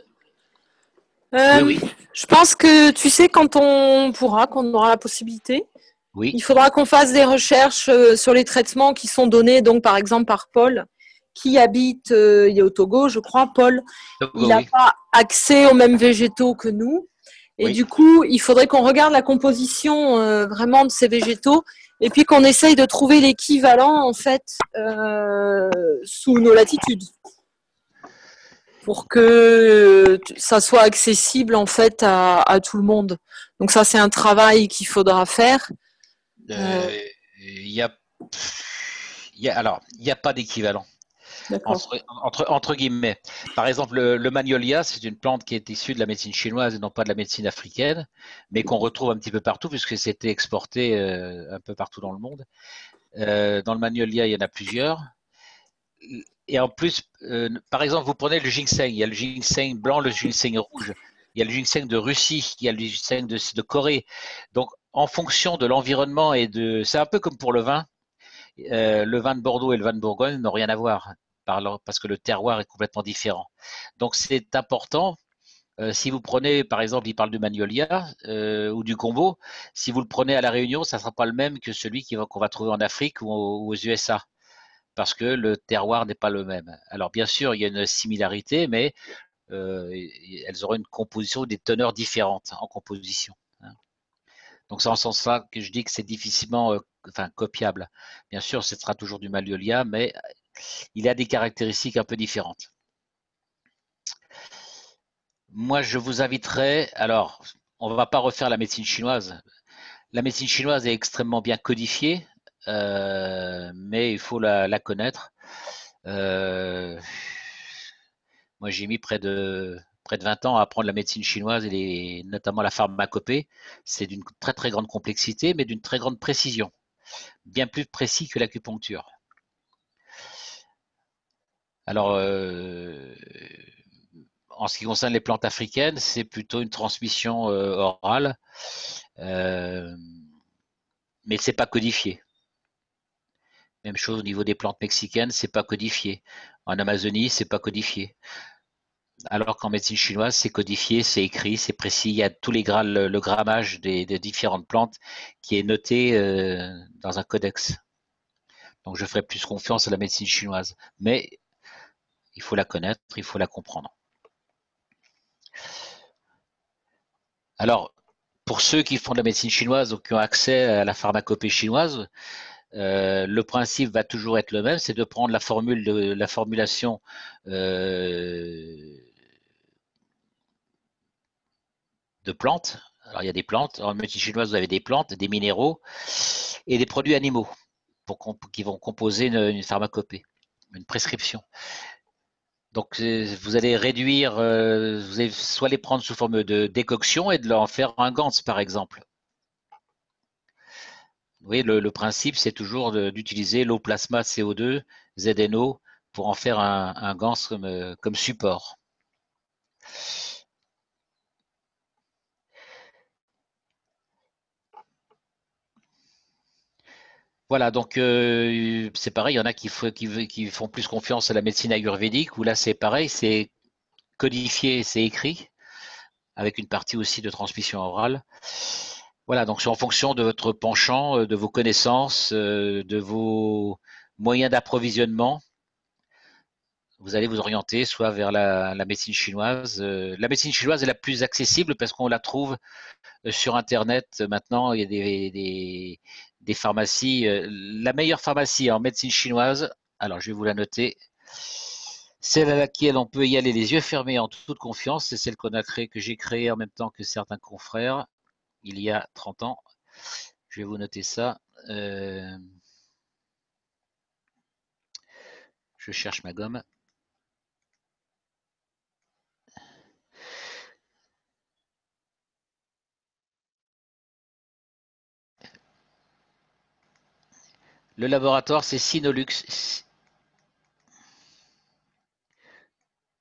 Euh, Oui, Je pense que tu sais, quand on pourra, quand on aura la possibilité, oui. il faudra qu'on fasse des recherches sur les traitements qui sont donnés, donc par exemple par Paul, qui habite, il est au Togo, je crois, Paul. Il n'a Oui, pas accès aux mêmes végétaux que nous. Et oui. du coup, il faudrait qu'on regarde la composition vraiment de ces végétaux et puis qu'on essaye de trouver l'équivalent en fait sous nos latitudes pour que ça soit accessible en fait à tout le monde. Donc ça, c'est un travail qu'il faudra faire. Il y a pas d'équivalent. D'accord. Entre guillemets. Par exemple, le magnolia, c'est une plante qui est issue de la médecine chinoise et non pas de la médecine africaine, mais qu'on retrouve un petit peu partout puisque c'était exporté un peu partout dans le monde. Dans le magnolia, il y en a plusieurs. Et en plus, par exemple, vous prenez le ginseng. Il y a le ginseng blanc, le ginseng rouge. Il y a le ginseng de Russie, il y a le ginseng de Corée. Donc, en fonction de l'environnement c'est un peu comme pour le vin. Le vin de Bordeaux et le vin de Bourgogne n'ont rien à voir parce que le terroir est complètement différent. Donc c'est important. Si vous prenez, par exemple, il parle du magnolia ou du combo, si vous le prenez à la Réunion, ça ne sera pas le même que celui qu'on va trouver en Afrique ou aux USA, parce que le terroir n'est pas le même. Alors bien sûr, il y a une similarité, mais elles auront une composition, des teneurs différentes en composition. Donc c'est en ce sens-là que je dis que c'est difficilement copiable. Bien sûr, ce sera toujours du magnolia, mais il a des caractéristiques un peu différentes. Moi, je vous inviterai, alors, on ne va pas refaire la médecine chinoise. La médecine chinoise est extrêmement bien codifiée, mais il faut la connaître. Moi, j'ai mis près de 20 ans à apprendre la médecine chinoise et notamment la pharmacopée. C'est d'une très très grande complexité, mais d'une très grande précision. Bien plus précis que l'acupuncture. Alors, en ce qui concerne les plantes africaines, c'est plutôt une transmission orale, mais c'est pas codifié. Même chose au niveau des plantes mexicaines, c'est pas codifié. En Amazonie, c'est pas codifié. Alors qu'en médecine chinoise, c'est codifié, c'est écrit, c'est précis. Il y a tous les le grammage des différentes plantes qui est noté dans un codex. Donc je ferai plus confiance à la médecine chinoise. Mais il faut la connaître, il faut la comprendre. Alors, pour ceux qui font de la médecine chinoise ou qui ont accès à la pharmacopée chinoise, le principe va toujours être le même, c'est de prendre la formulation de plantes. Alors il y a des plantes, en médecine chinoise vous avez des plantes, des minéraux et des produits animaux qui vont composer une pharmacopée, une prescription. Donc, vous allez réduire, vous allez soit les prendre sous forme de décoction et de leur en faire un Gantz, par exemple. Vous voyez, le principe, c'est toujours d'utiliser l'eau plasma CO2, ZNO, pour en faire un Gantz comme support. Voilà, donc c'est pareil, il y en a qui font plus confiance à la médecine ayurvédique, où là c'est pareil, c'est codifié, c'est écrit, avec une partie aussi de transmission orale. Voilà, donc c'est en fonction de votre penchant, de vos connaissances, de vos moyens d'approvisionnement. Vous allez vous orienter soit vers la médecine chinoise. La médecine chinoise est la plus accessible parce qu'on la trouve sur Internet. Maintenant, il y a des pharmacies. La meilleure pharmacie en médecine chinoise, alors je vais vous la noter, celle à laquelle on peut y aller les yeux fermés en toute confiance, c'est celle que j'ai créée en même temps que certains confrères il y a 30 ans. Je vais vous noter ça. Je cherche ma gomme. Le laboratoire, c'est Sinolux.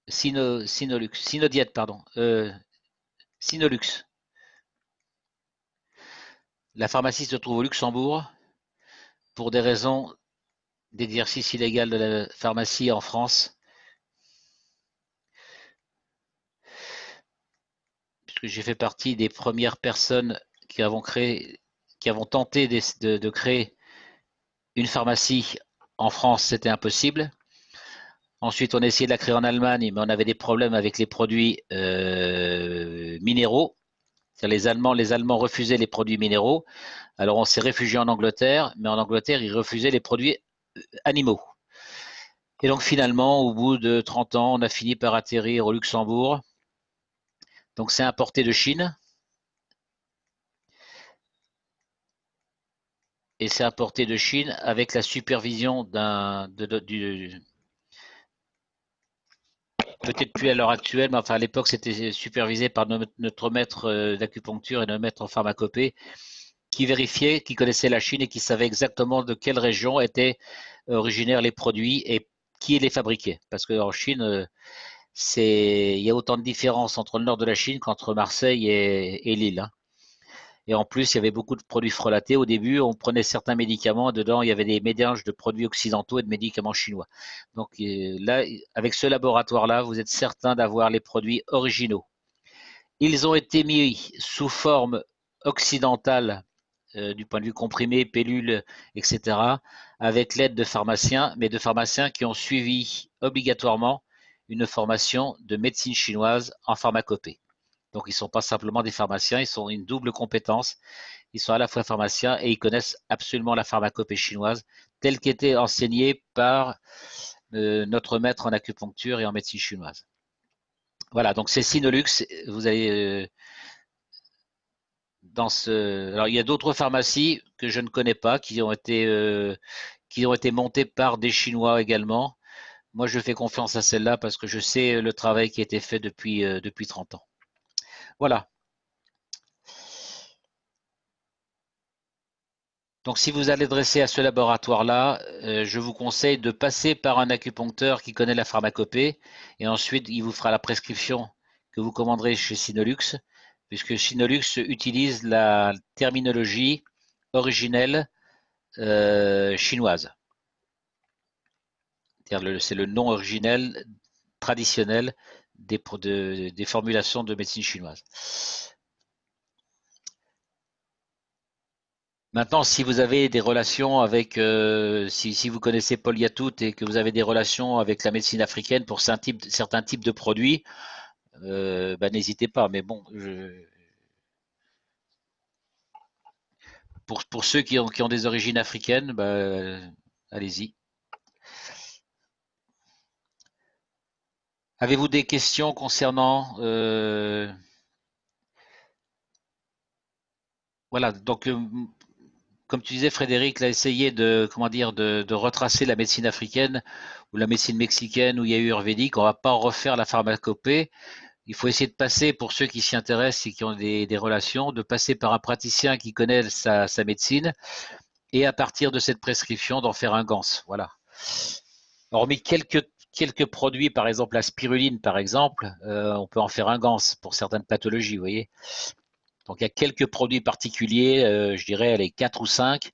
Sinodiète, pardon. Sinolux. La pharmacie se trouve au Luxembourg. Pour des raisons d'exercice illégal de la pharmacie en France, puisque j'ai fait partie des premières personnes qui avons tenté de créer une pharmacie en France, c'était impossible. Ensuite, on a essayé de la créer en Allemagne, mais on avait des problèmes avec les produits minéraux. Les Allemands refusaient les produits minéraux. Alors, on s'est réfugié en Angleterre, mais en Angleterre, ils refusaient les produits animaux. Et donc, finalement, au bout de 30 ans, on a fini par atterrir au Luxembourg. Donc, c'est importé de Chine. Et c'est importé de Chine avec la supervision peut-être plus à l'heure actuelle, mais enfin à l'époque c'était supervisé par notre maître d'acupuncture et notre maître en pharmacopée qui vérifiait, qui connaissait la Chine et qui savait exactement de quelle région étaient originaires les produits et qui les fabriquait. Parce qu'en Chine, il y a autant de différences entre le nord de la Chine qu'entre Marseille et Lille, hein. Et en plus, il y avait beaucoup de produits frelatés. Au début, on prenait certains médicaments. Dedans, il y avait des mélanges de produits occidentaux et de médicaments chinois. Donc là, avec ce laboratoire-là, vous êtes certain d'avoir les produits originaux. Ils ont été mis sous forme occidentale, du point de vue comprimé, pellules, etc., avec l'aide de pharmaciens, mais de pharmaciens qui ont suivi obligatoirement une formation de médecine chinoise en pharmacopée. Donc, ils ne sont pas simplement des pharmaciens, ils sont une double compétence. Ils sont à la fois pharmaciens et ils connaissent absolument la pharmacopée chinoise telle qu'était enseignée par notre maître en acupuncture et en médecine chinoise. Voilà, donc c'est Sinolux. Vous allez alors, il y a d'autres pharmacies que je ne connais pas qui ont été montées par des Chinois également. Moi, je fais confiance à celle-là parce que je sais le travail qui a été fait depuis 30 ans. Voilà. Donc, si vous allez dresser à ce laboratoire-là, je vous conseille de passer par un acupuncteur qui connaît la pharmacopée et ensuite, il vous fera la prescription que vous commanderez chez Sinolux, puisque Sinolux utilise la terminologie originelle chinoise. C'est le nom originel, traditionnel des formulations de médecine chinoise. Maintenant, si vous avez des relations avec, si vous connaissez Paul Yatout et que vous avez des relations avec la médecine africaine pour certains types de produits, n'hésitez pas. Mais bon, pour ceux qui ont des origines africaines, allez-y. Avez-vous des questions concernant voilà, donc comme tu disais, Frédéric, là, essayer de, comment dire, de retracer la médecine africaine ou la médecine mexicaine où il y a eu ayurvédique. On ne va pas refaire la pharmacopée. Il faut essayer de passer, pour ceux qui s'y intéressent et qui ont des relations, de passer par un praticien qui connaît sa médecine et à partir de cette prescription, d'en faire un GANS. Voilà. Hormis quelques produits, par exemple la spiruline, par exemple, on peut en faire un GANS pour certaines pathologies, vous voyez. Donc il y a quelques produits particuliers, je dirais les 4 ou 5,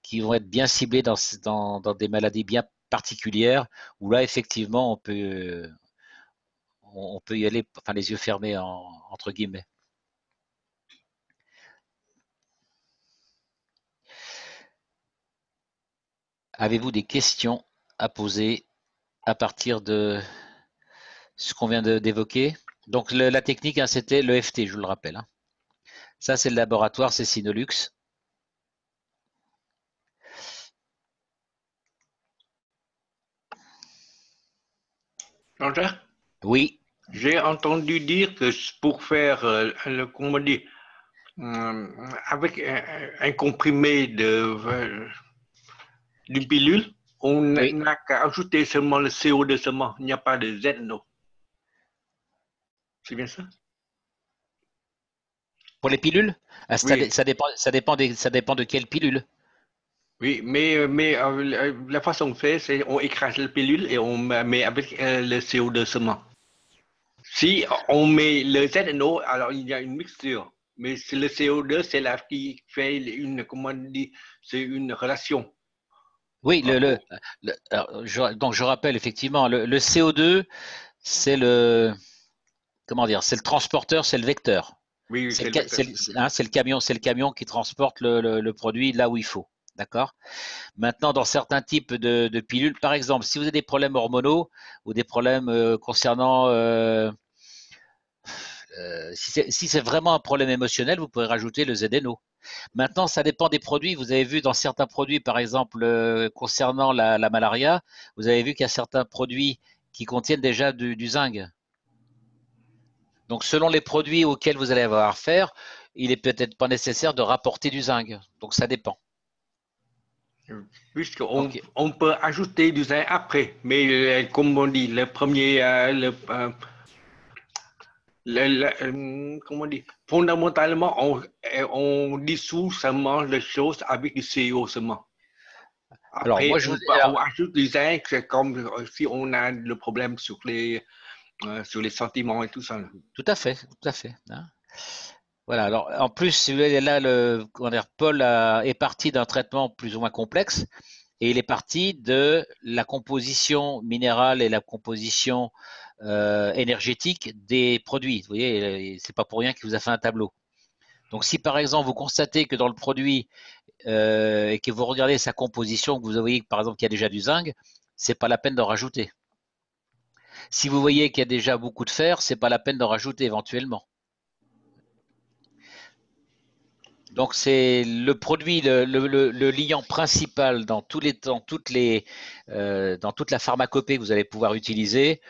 qui vont être bien ciblés dans des maladies bien particulières, où là, effectivement, on peut y aller, enfin les yeux fermés, entre guillemets. Avez-vous des questions à poser à partir de ce qu'on vient d'évoquer? Donc la technique, hein, c'était l'EFT, je vous le rappelle. Hein. Ça, c'est le laboratoire, c'est Sinolux. Jean-Jacques, Oui, j'ai entendu dire que pour faire comment on dit, avec un comprimé d'une pilule, on oui. n'a qu'à ajouter seulement le CO2 seulement. Il n'y a pas de ZNO. C'est bien ça? Pour les pilules, ah, Oui. ça dépend de quelle pilule. Oui, mais la façon de faire, c'est on écrase la pilule et on met avec le CO2 seulement. Si on met le ZNO, alors il y a une mixture. Mais le CO2, c'est là qui fait une, comment on dit, c'est une relation. Oui, alors, donc je rappelle effectivement, le CO2, c'est comment dire, c'est le transporteur, c'est le vecteur. Oui, C'est c'est le vecteur. c'est le camion qui transporte le produit là où il faut. D'accord? Maintenant, dans certains types de pilules, par exemple, si vous avez des problèmes hormonaux ou des problèmes concernant si c'est vraiment un problème émotionnel, vous pouvez rajouter le ZNO. Maintenant, ça dépend des produits. Vous avez vu dans certains produits, par exemple, concernant la malaria, vous avez vu qu'il y a certains produits qui contiennent déjà du zinc. Donc, selon les produits auxquels vous allez avoir affaire, il est peut-être pas nécessaire de rapporter du zinc. Donc, ça dépend. Puisqu'on Ok. on peut ajouter du zinc après, mais comme on dit, le premier, comment on dit, fondamentalement, on dissout seulement les choses avec du CO seulement. Alors, Après, moi, on ajoute du zinc, c'est comme si on a le problème sur les sentiments et tout ça. tout à fait, tout à fait. Hein. Voilà. Alors, en plus, si vous voulez, là, comment dire, Paul est parti d'un traitement plus ou moins complexe et il est parti de la composition minérale et la composition énergétique des produits. Vous voyez, c'est pas pour rien qu'il vous a fait un tableau. Donc, si par exemple vous constatez que dans le produit et que vous regardez sa composition, que vous voyez par exemple qu'il y a déjà du zinc, c'est pas la peine d'en rajouter. Si vous voyez qu'il y a déjà beaucoup de fer, c'est pas la peine d'en rajouter éventuellement. Donc c'est le produit, le liant principal dans toute la pharmacopée que vous allez pouvoir utiliser.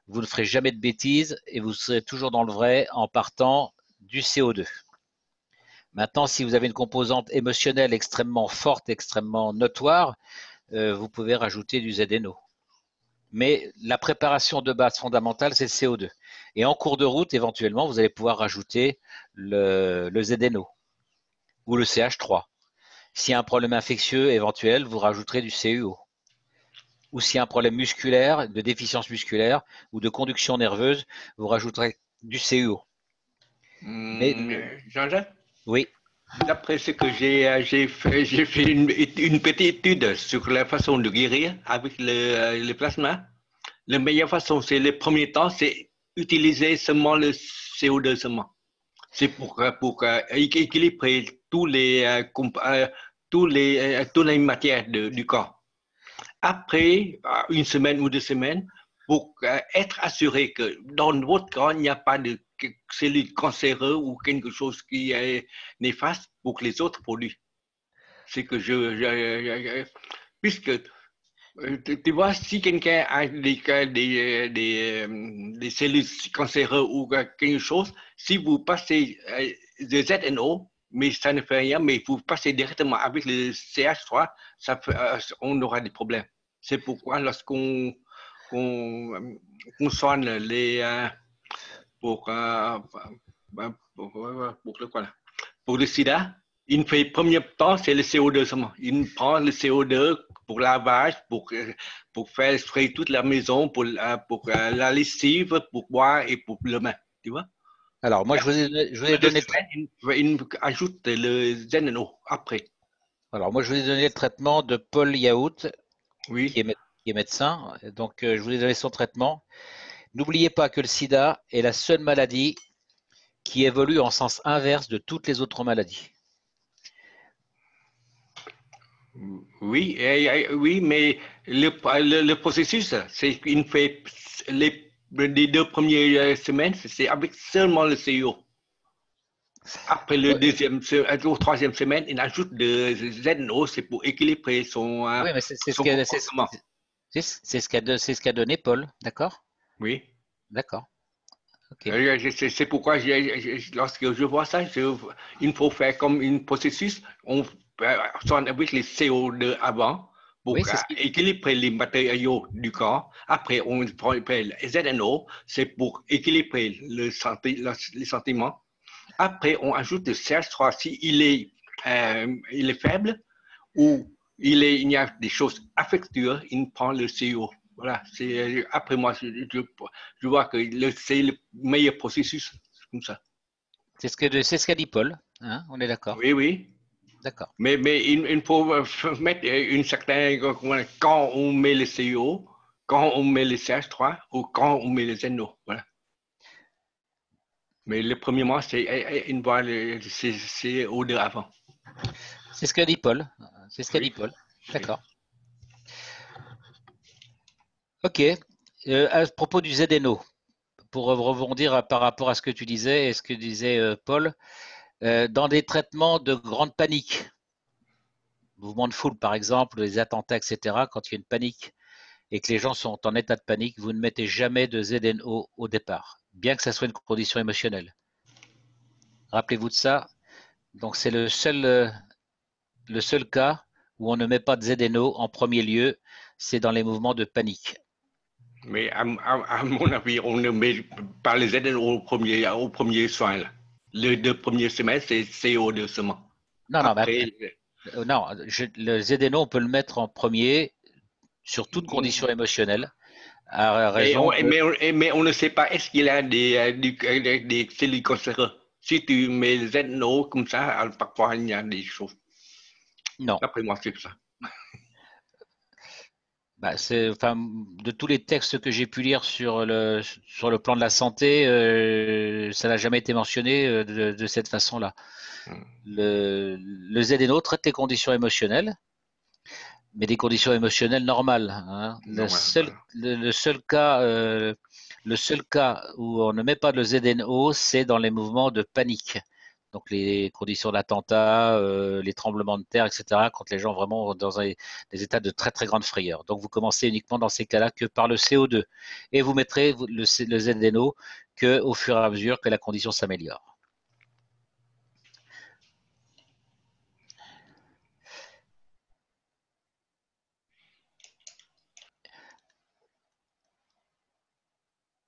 Vous ne ferez jamais de bêtises et vous serez toujours dans le vrai en partant du CO2. Maintenant, si vous avez une composante émotionnelle extrêmement forte, extrêmement notoire, vous pouvez rajouter du ZNO. Mais la préparation de base fondamentale, c'est le CO2. Et en cours de route, éventuellement, vous allez pouvoir rajouter le ZNO ou le CH3. S'il y a un problème infectieux éventuel, vous rajouterez du CUO. Ou s'il y a un problème musculaire, de déficience musculaire ou de conduction nerveuse, vous rajouterez du CUO. Jean-Jacques, Oui. d'après ce que j'ai fait une petite étude sur la façon de guérir avec le plasma. La meilleure façon, c'est le premier temps, c'est utiliser seulement le CO2 seulement. C'est pour équilibrer toutes les matières du corps. Après une semaine ou 2 semaines, pour être assuré que dans votre corps, il n'y a pas de cellules cancéreuses ou quelque chose qui est néfaste pour les autres produits. C'est que puisque tu vois, si quelqu'un a des cellules cancéreuses ou quelque chose, si vous passez de ZNO, mais ça ne fait rien. Mais vous passez directement avec le CH3, on aura des problèmes. C'est pourquoi lorsqu'on soigne pour le sida, il fait premier temps, c'est le CO2 seulement. Il prend le CO2 pour lavage, pour faire sprayer toute la maison, pour la lessive, pour boire et pour le bain. Tu vois? Alors, moi, je vous ai donné... Il ajoute le ZNO après. Alors, moi, je vous ai donné le traitement de Paul Yaout, oui. qui est médecin. Donc, je vous ai donné son traitement. N'oubliez pas que le sida est la seule maladie qui évolue en sens inverse de toutes les autres maladies. Oui, mais le processus, c'est qu'il fait les 2 premières semaines, c'est avec seulement le CO. Après le troisième semaine, il ajoute de ZNO, c'est pour équilibrer son oui, mais c'est ce qu'a donné Paul, d'accord? Oui. D'accord. Okay. C'est pourquoi lorsque je vois ça, il faut faire comme un processus, on soigne avec les CO2 avant pour équilibrer les matériaux du corps. Après, on prend le ZNO, c'est pour équilibrer les sentiments. Après, on ajoute le CH3 si il est faible ou il y a des choses affectueuses, il prend le CO. Voilà, après moi, je vois que c'est le meilleur processus, comme ça. C'est ce qu'a dit Paul, hein, on est d'accord? Oui, oui. D'accord. Mais il faut mettre une certaine, quand on met le CO, quand on met le CH3 ou quand on met le ZNO, voilà. Mais le premier mois, c'est CO2 avant. C'est ce qu'a dit Paul. C'est ce qu'a dit Paul. D'accord. Ok. À propos du ZNO, pour rebondir par rapport à ce que tu disais et ce que disait Paul, dans des traitements de grande panique, mouvement de foule par exemple, les attentats, etc., quand il y a une panique et que les gens sont en état de panique, vous ne mettez jamais de ZNO au départ, bien que ça soit une condition émotionnelle. Rappelez-vous de ça. Donc c'est le seul cas où on ne met pas de ZNO en premier lieu, c'est dans les mouvements de panique. Mais à mon avis, on ne met pas les ZNO au premier soin. Là. Les 2 premières semaines, c'est CO2 seulement. Non, après, non, le ZNO, on peut le mettre en premier sur toute condition émotionnelle. Mais on ne sait pas, est-ce qu'il y a des cellules cancéreuses. Si tu mets le ZNO comme ça, parfois il y a des choses. Non. Après moi, c'est ça. De tous les textes que j'ai pu lire sur le plan de la santé, ça n'a jamais été mentionné de cette façon-là. Le ZNO traite les conditions émotionnelles, mais des conditions émotionnelles normales. Hein. Le seul cas où on ne met pas de ZNO, c'est dans les mouvements de panique. Donc les conditions d'attentat, les tremblements de terre, etc., quand les gens vraiment dans des états de très très grande frayeur. Donc vous commencez uniquement dans ces cas-là que par le CO2 et vous mettrez le ZNO que au fur et à mesure que la condition s'améliore.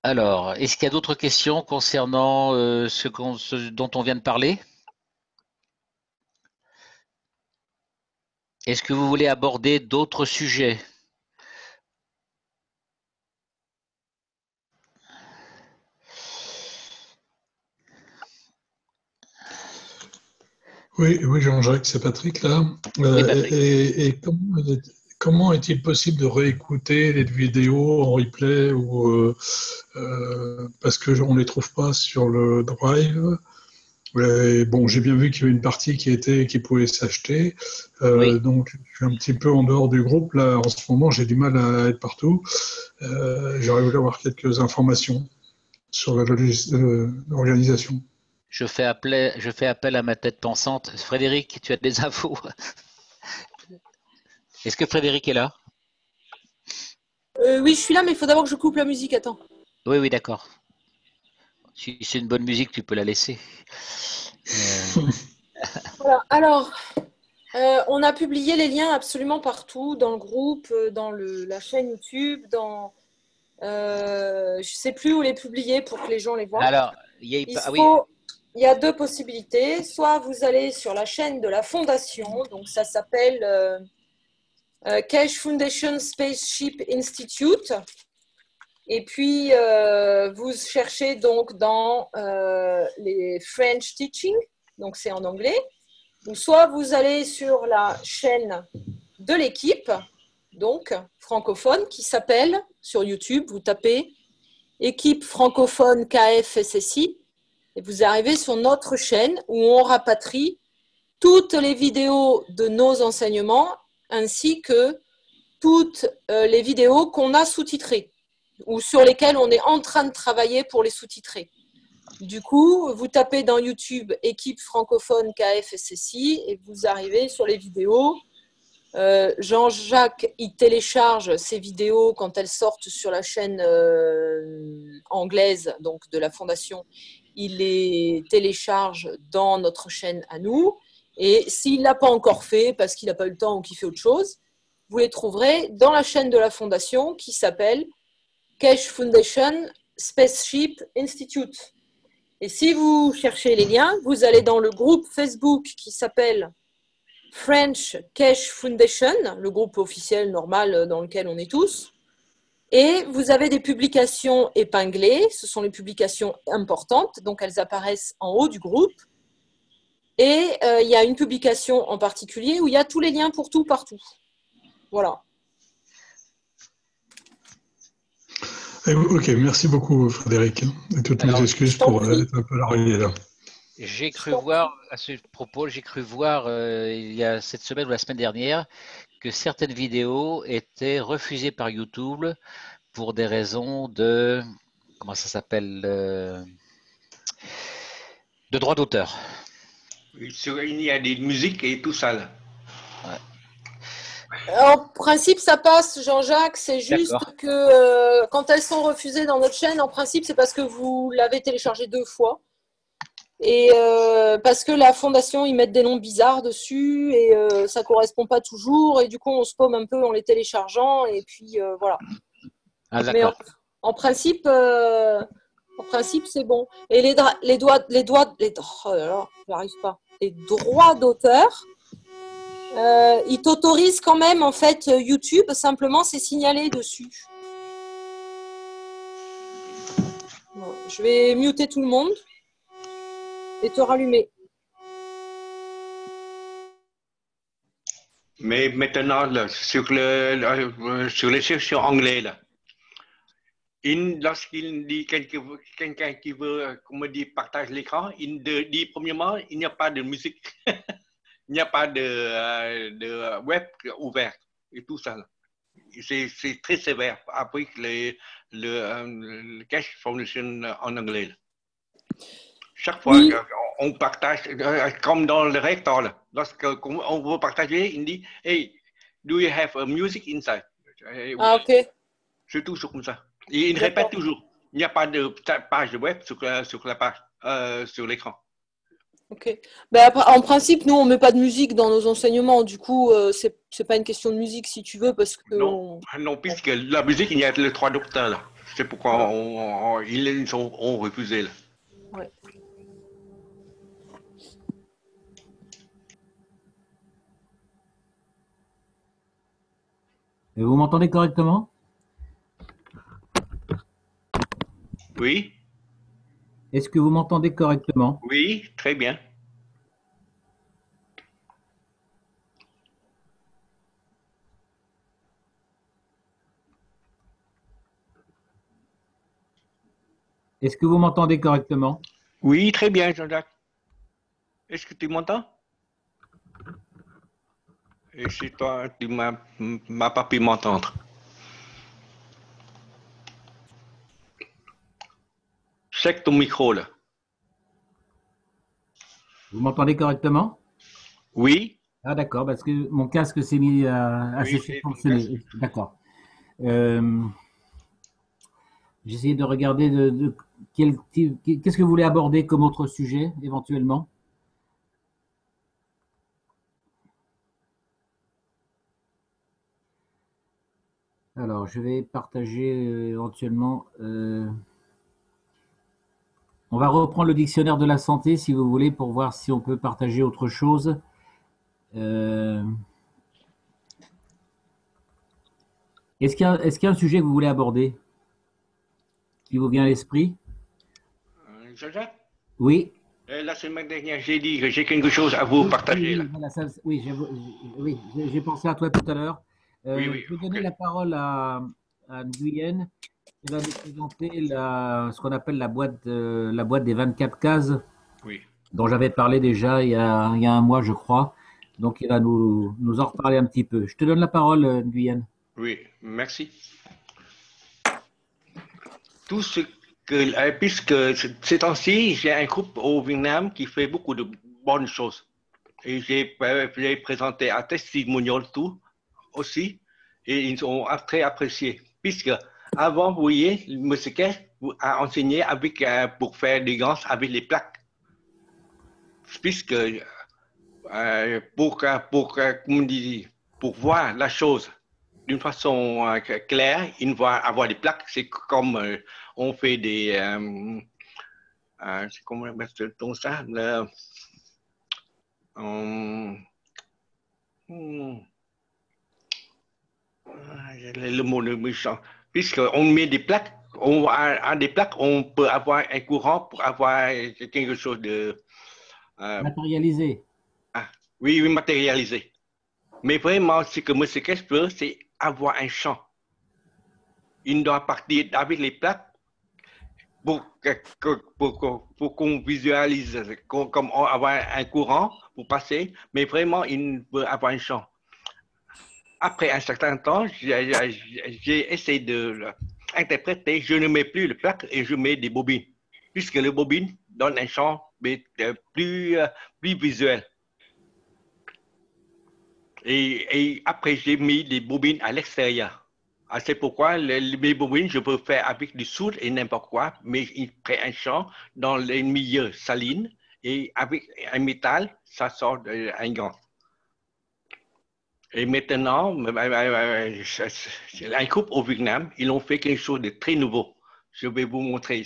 Alors, est-ce qu'il y a d'autres questions concernant ce dont on vient de parler? Est-ce que vous voulez aborder d'autres sujets? Oui, Jean-Jacques, c'est Patrick là. Et comment est-il possible de réécouter les vidéos en replay ou parce qu'on ne les trouve pas sur le Drive? Et bon, j'ai bien vu qu'il y avait une partie qui pouvait s'acheter. Oui. Donc, je suis un petit peu en dehors du groupe. Là, en ce moment, j'ai du mal à être partout. J'aurais voulu avoir quelques informations sur l'organisation. Je fais appel à ma tête pensante. Frédéric, tu as des infos? Est-ce que Frédéric est là? Oui, je suis là, mais il faut d'abord que je coupe la musique. Attends. Oui, d'accord. Si c'est une bonne musique, tu peux la laisser. Voilà. Alors, on a publié les liens absolument partout, dans le groupe, dans la chaîne YouTube, je ne sais plus où les publier pour que les gens les voient. Alors, Il y a deux possibilités. Soit vous allez sur la chaîne de la fondation, donc ça s'appelle Keshe Foundation Spaceship Institute. Et puis, vous cherchez donc dans les French Teaching, donc c'est en anglais. Ou soit vous allez sur la chaîne de l'équipe, donc francophone, qui s'appelle, sur YouTube, vous tapez équipe francophone KFSSI, et vous arrivez sur notre chaîne où on rapatrie toutes les vidéos de nos enseignements, ainsi que toutes les vidéos qu'on a sous-titrées, ou sur lesquelles on est en train de travailler pour les sous-titrer. Du coup, vous tapez dans YouTube équipe francophone KFSSI et vous arrivez sur les vidéos. Jean-Jacques, il télécharge ces vidéos quand elles sortent sur la chaîne anglaise donc de la Fondation. Il les télécharge dans notre chaîne à nous. Et s'il ne l'a pas encore fait parce qu'il n'a pas eu le temps ou qu'il fait autre chose, vous les trouverez dans la chaîne de la Fondation qui s'appelle Keshe Foundation Spaceship Institute. Et si vous cherchez les liens, vous allez dans le groupe Facebook qui s'appelle French Keshe Foundation, le groupe officiel normal dans lequel on est tous. Et vous avez des publications épinglées, ce sont les publications importantes, donc elles apparaissent en haut du groupe. Et il y a une publication en particulier où il y a tous les liens pour tout, partout. Voilà. Ok, merci beaucoup Frédéric. Et toutes mes excuses pour être un peu largué là. J'ai cru voir, à ce propos, il y a cette semaine ou la semaine dernière, que certaines vidéos étaient refusées par YouTube pour des raisons de, comment ça s'appelle, de droit d'auteur. Il y a des musiques et tout ça là. Ouais. En principe, ça passe, Jean-Jacques. C'est juste que quand elles sont refusées dans notre chaîne, en principe, c'est parce que vous l'avez téléchargé 2 fois. Et parce que la fondation, ils mettent des noms bizarres dessus et ça ne correspond pas toujours. Et du coup, on se paume un peu en les téléchargeant. Et puis, voilà. Ah, mais en principe, c'est bon. Et les droits d'auteur, ils t'autorisent quand même, en fait, YouTube. Simplement, c'est signalé dessus. Bon, je vais muter tout le monde et te rallumer. Mais maintenant, là, sur les sections anglais, là, lorsqu'il dit quelqu'un qui veut, comme on dit, partage l'écran, il dit premièrement, il n'y a pas de musique, il n'y a pas de web ouvert et tout ça. C'est très sévère après le Keshe Foundation en anglais. Là. Chaque fois on partage, comme dans le rector, lorsqu'on veut partager, il dit hey, do you have a music inside? Ah, ok. C'est toujours comme ça. Et il répète toujours. Il n'y a pas de page web sur la page, sur l'écran. Ok. Ben, en principe, nous, on ne met pas de musique dans nos enseignements. Du coup, c'est pas une question de musique, si tu veux, parce que... Non, puisque la musique, il y a les 3 docteurs, là. C'est pourquoi ils ont refusé, là. Ouais. Et vous m'entendez correctement? Oui. Est-ce que vous m'entendez correctement? Oui, très bien. Est-ce que vous m'entendez correctement? Oui, très bien, Jean-Jacques. Est-ce que tu m'entends? Et si toi, tu m'as pas pu m'entendre. Check ton micro, là. Vous m'entendez correctement? Oui. Ah d'accord, parce que mon casque s'est mis à fonctionner. D'accord. J'essayais de regarder qu'est-ce que vous voulez aborder comme autre sujet, éventuellement? Alors, je vais partager éventuellement. On va reprendre le dictionnaire de la santé, si vous voulez, pour voir si on peut partager autre chose. Est-ce qu'il y a un sujet que vous voulez aborder qui vous vient à l'esprit? Jean-Jacques, Oui. la semaine dernière, j'ai dit que j'ai quelque chose à vous partager. Là. Voilà, oui, j'ai pensé à toi tout à l'heure. Oui, Je vais donner la parole à Nguyen, qui va nous présenter ce qu'on appelle la boîte des 24 cases, Oui. dont j'avais parlé déjà il y a un mois, je crois. Donc, il va nous en reparler un petit peu. Je te donne la parole, Nguyen. Oui, merci. Tout ce puisque ces temps-ci, j'ai un groupe au Vietnam qui fait beaucoup de bonnes choses. Et j'ai présenté un testimonial tout aussi, et ils ont très apprécié. Puisque avant, vous voyez, M. Kess a enseigné pour faire des gants avec les plaques. Puisque pour voir la chose d'une façon claire, il va avoir des plaques. C'est comme on fait des... comment on appelle ça? Le mot de méchant. Puisqu'on met des plaques, des plaques, on peut avoir un courant pour avoir quelque chose de... matérialisé. Oui, matérialisé. Mais vraiment, ce que M. Kess veut, c'est avoir un champ. Il doit partir avec les plaques pour qu'on visualise comme avoir un courant pour passer, mais vraiment, il veut avoir un champ. Après un certain temps, j'ai essayé de l'interpréter. Je ne mets plus les plaques et je mets des bobines, puisque les bobines donnent un champ plus visuel. Et après, j'ai mis des bobines à l'extérieur. C'est pourquoi mes bobines, je peux faire avec du soude et n'importe quoi, mais il prend un champ dans les milieux salines et avec un métal, ça sort un gant. Et maintenant, un groupe au Vietnam, ils ont fait quelque chose de très nouveau. Je vais vous montrer.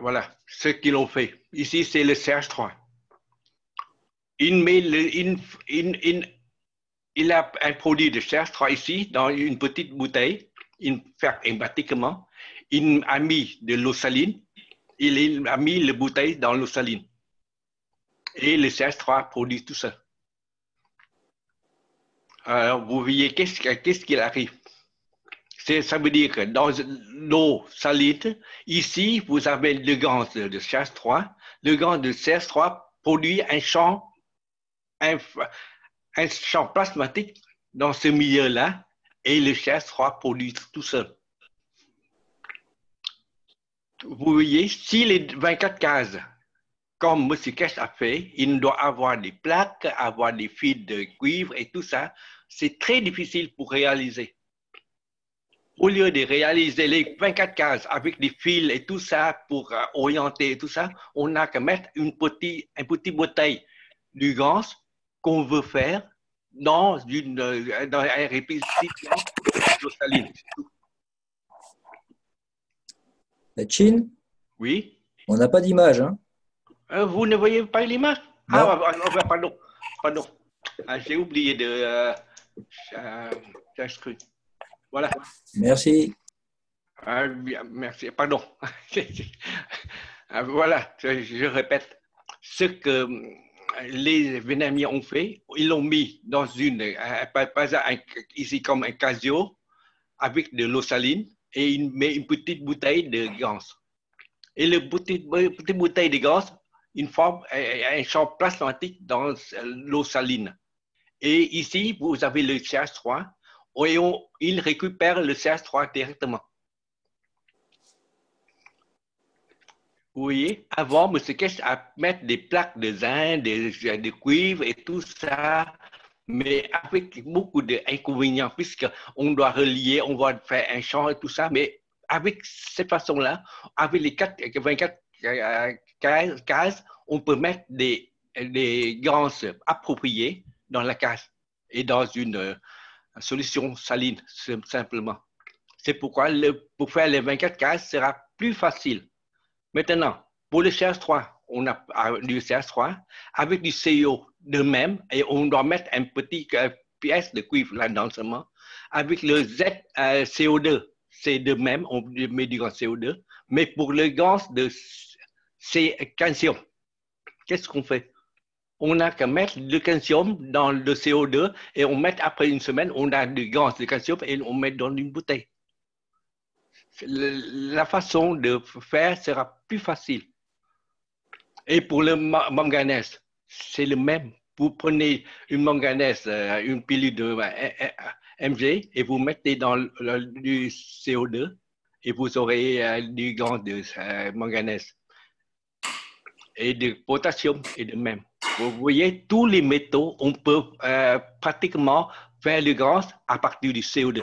Voilà ce qu'ils ont fait. Ici, c'est le CH3. Il a un produit de CH3 ici dans une petite bouteille. Il fait un bâtiment. Il a mis de l'eau saline. Il a mis la bouteille dans l'eau saline. Et le CH3 produit tout ça. Alors, vous voyez, qu'est-ce qu'il arrive? Ça veut dire que dans l'eau saline, ici, vous avez le gant de CH3. Le gant de CH3 produit un champ plasmatique dans ce milieu-là et le CH3 produit tout seul. Vous voyez, si les 24 cases, comme M. Kess a fait, il doit avoir des plaques, avoir des fils de cuivre et tout ça. C'est très difficile pour réaliser. Au lieu de réaliser les 24 cases avec des fils et tout ça pour orienter et tout ça, on n'a qu'à mettre une petite bouteille du gant qu'on veut faire dans un récipient d'eau saline. La Chine? Oui. On n'a pas d'image, hein? Vous ne voyez pas l'image? Non. Pardon. J'ai oublié de s'inscrire. Voilà. Merci. Merci. Pardon. Voilà, je répète. Ce que les Vietnamiens ont fait, ils l'ont mis dans ici comme un casio avec de l'eau saline et il met une petite bouteille de gants. Et la petite bouteille de gants, il forme un champ plasmatique dans l'eau saline. Et ici, vous avez le CH3 et il récupère le CH3 directement. Vous voyez, avant, M. Kess a mettre des plaques de zinc, de cuivre et tout ça, mais avec beaucoup d'inconvénients, puisqu'on doit relier, on va faire un champ et tout ça, mais avec cette façon-là, avec les 24 cases, on peut mettre des gants appropriés dans la case. et dans une solution saline, simplement. C'est pourquoi pour faire les 24 cases sera plus facile. Maintenant, pour le CH3, on a du CH3 avec du CO de même et on doit mettre un petit pièce de cuivre là-dedans seulement. Avec le CO2, c'est de même, on met du gaz CO2. Mais pour le gaz de calcium, qu'est-ce qu'on fait? On n'a qu'à mettre le calcium dans le CO2 et on met après une semaine, on a du gaz de calcium et on met dans une bouteille. La façon de faire sera plus facile. Et pour le manganèse, c'est le même. Vous prenez une manganèse, une pilule de Mg et vous mettez dans du CO2 et vous aurez du gaz de manganèse. Et de potassium et de même. Vous voyez, tous les métaux, on peut pratiquement faire le gaz à partir du CO2.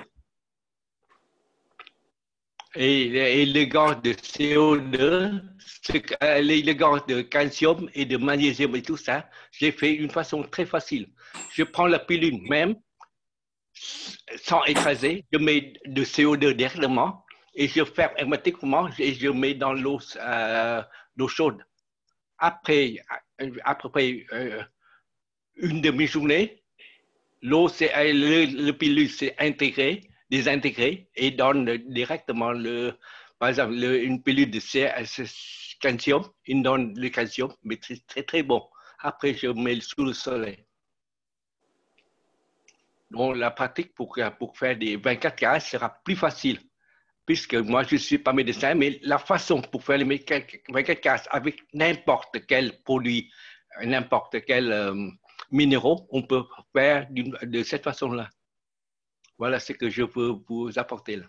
Et le gaz de CO2, le gaz de calcium et de magnésium et tout ça, j'ai fait d'une façon très facile. Je prends la pilule même, sans écraser, je mets de CO2 directement et je ferme hermétiquement et je mets dans l'eau chaude. Après une demi-journée, l'eau, le pilule s'est désintégré et donne directement par exemple, une pilule de calcium, il donne le calcium, mais c'est très très bon. Après, je mets sous le soleil. Donc, la pratique pour faire des 24 cases sera plus facile. Puisque moi, je ne suis pas médecin, mais la façon pour faire les 24 cases avec n'importe quel produit, n'importe quel minéraux, on peut faire de cette façon-là. Voilà ce que je veux vous apporter là.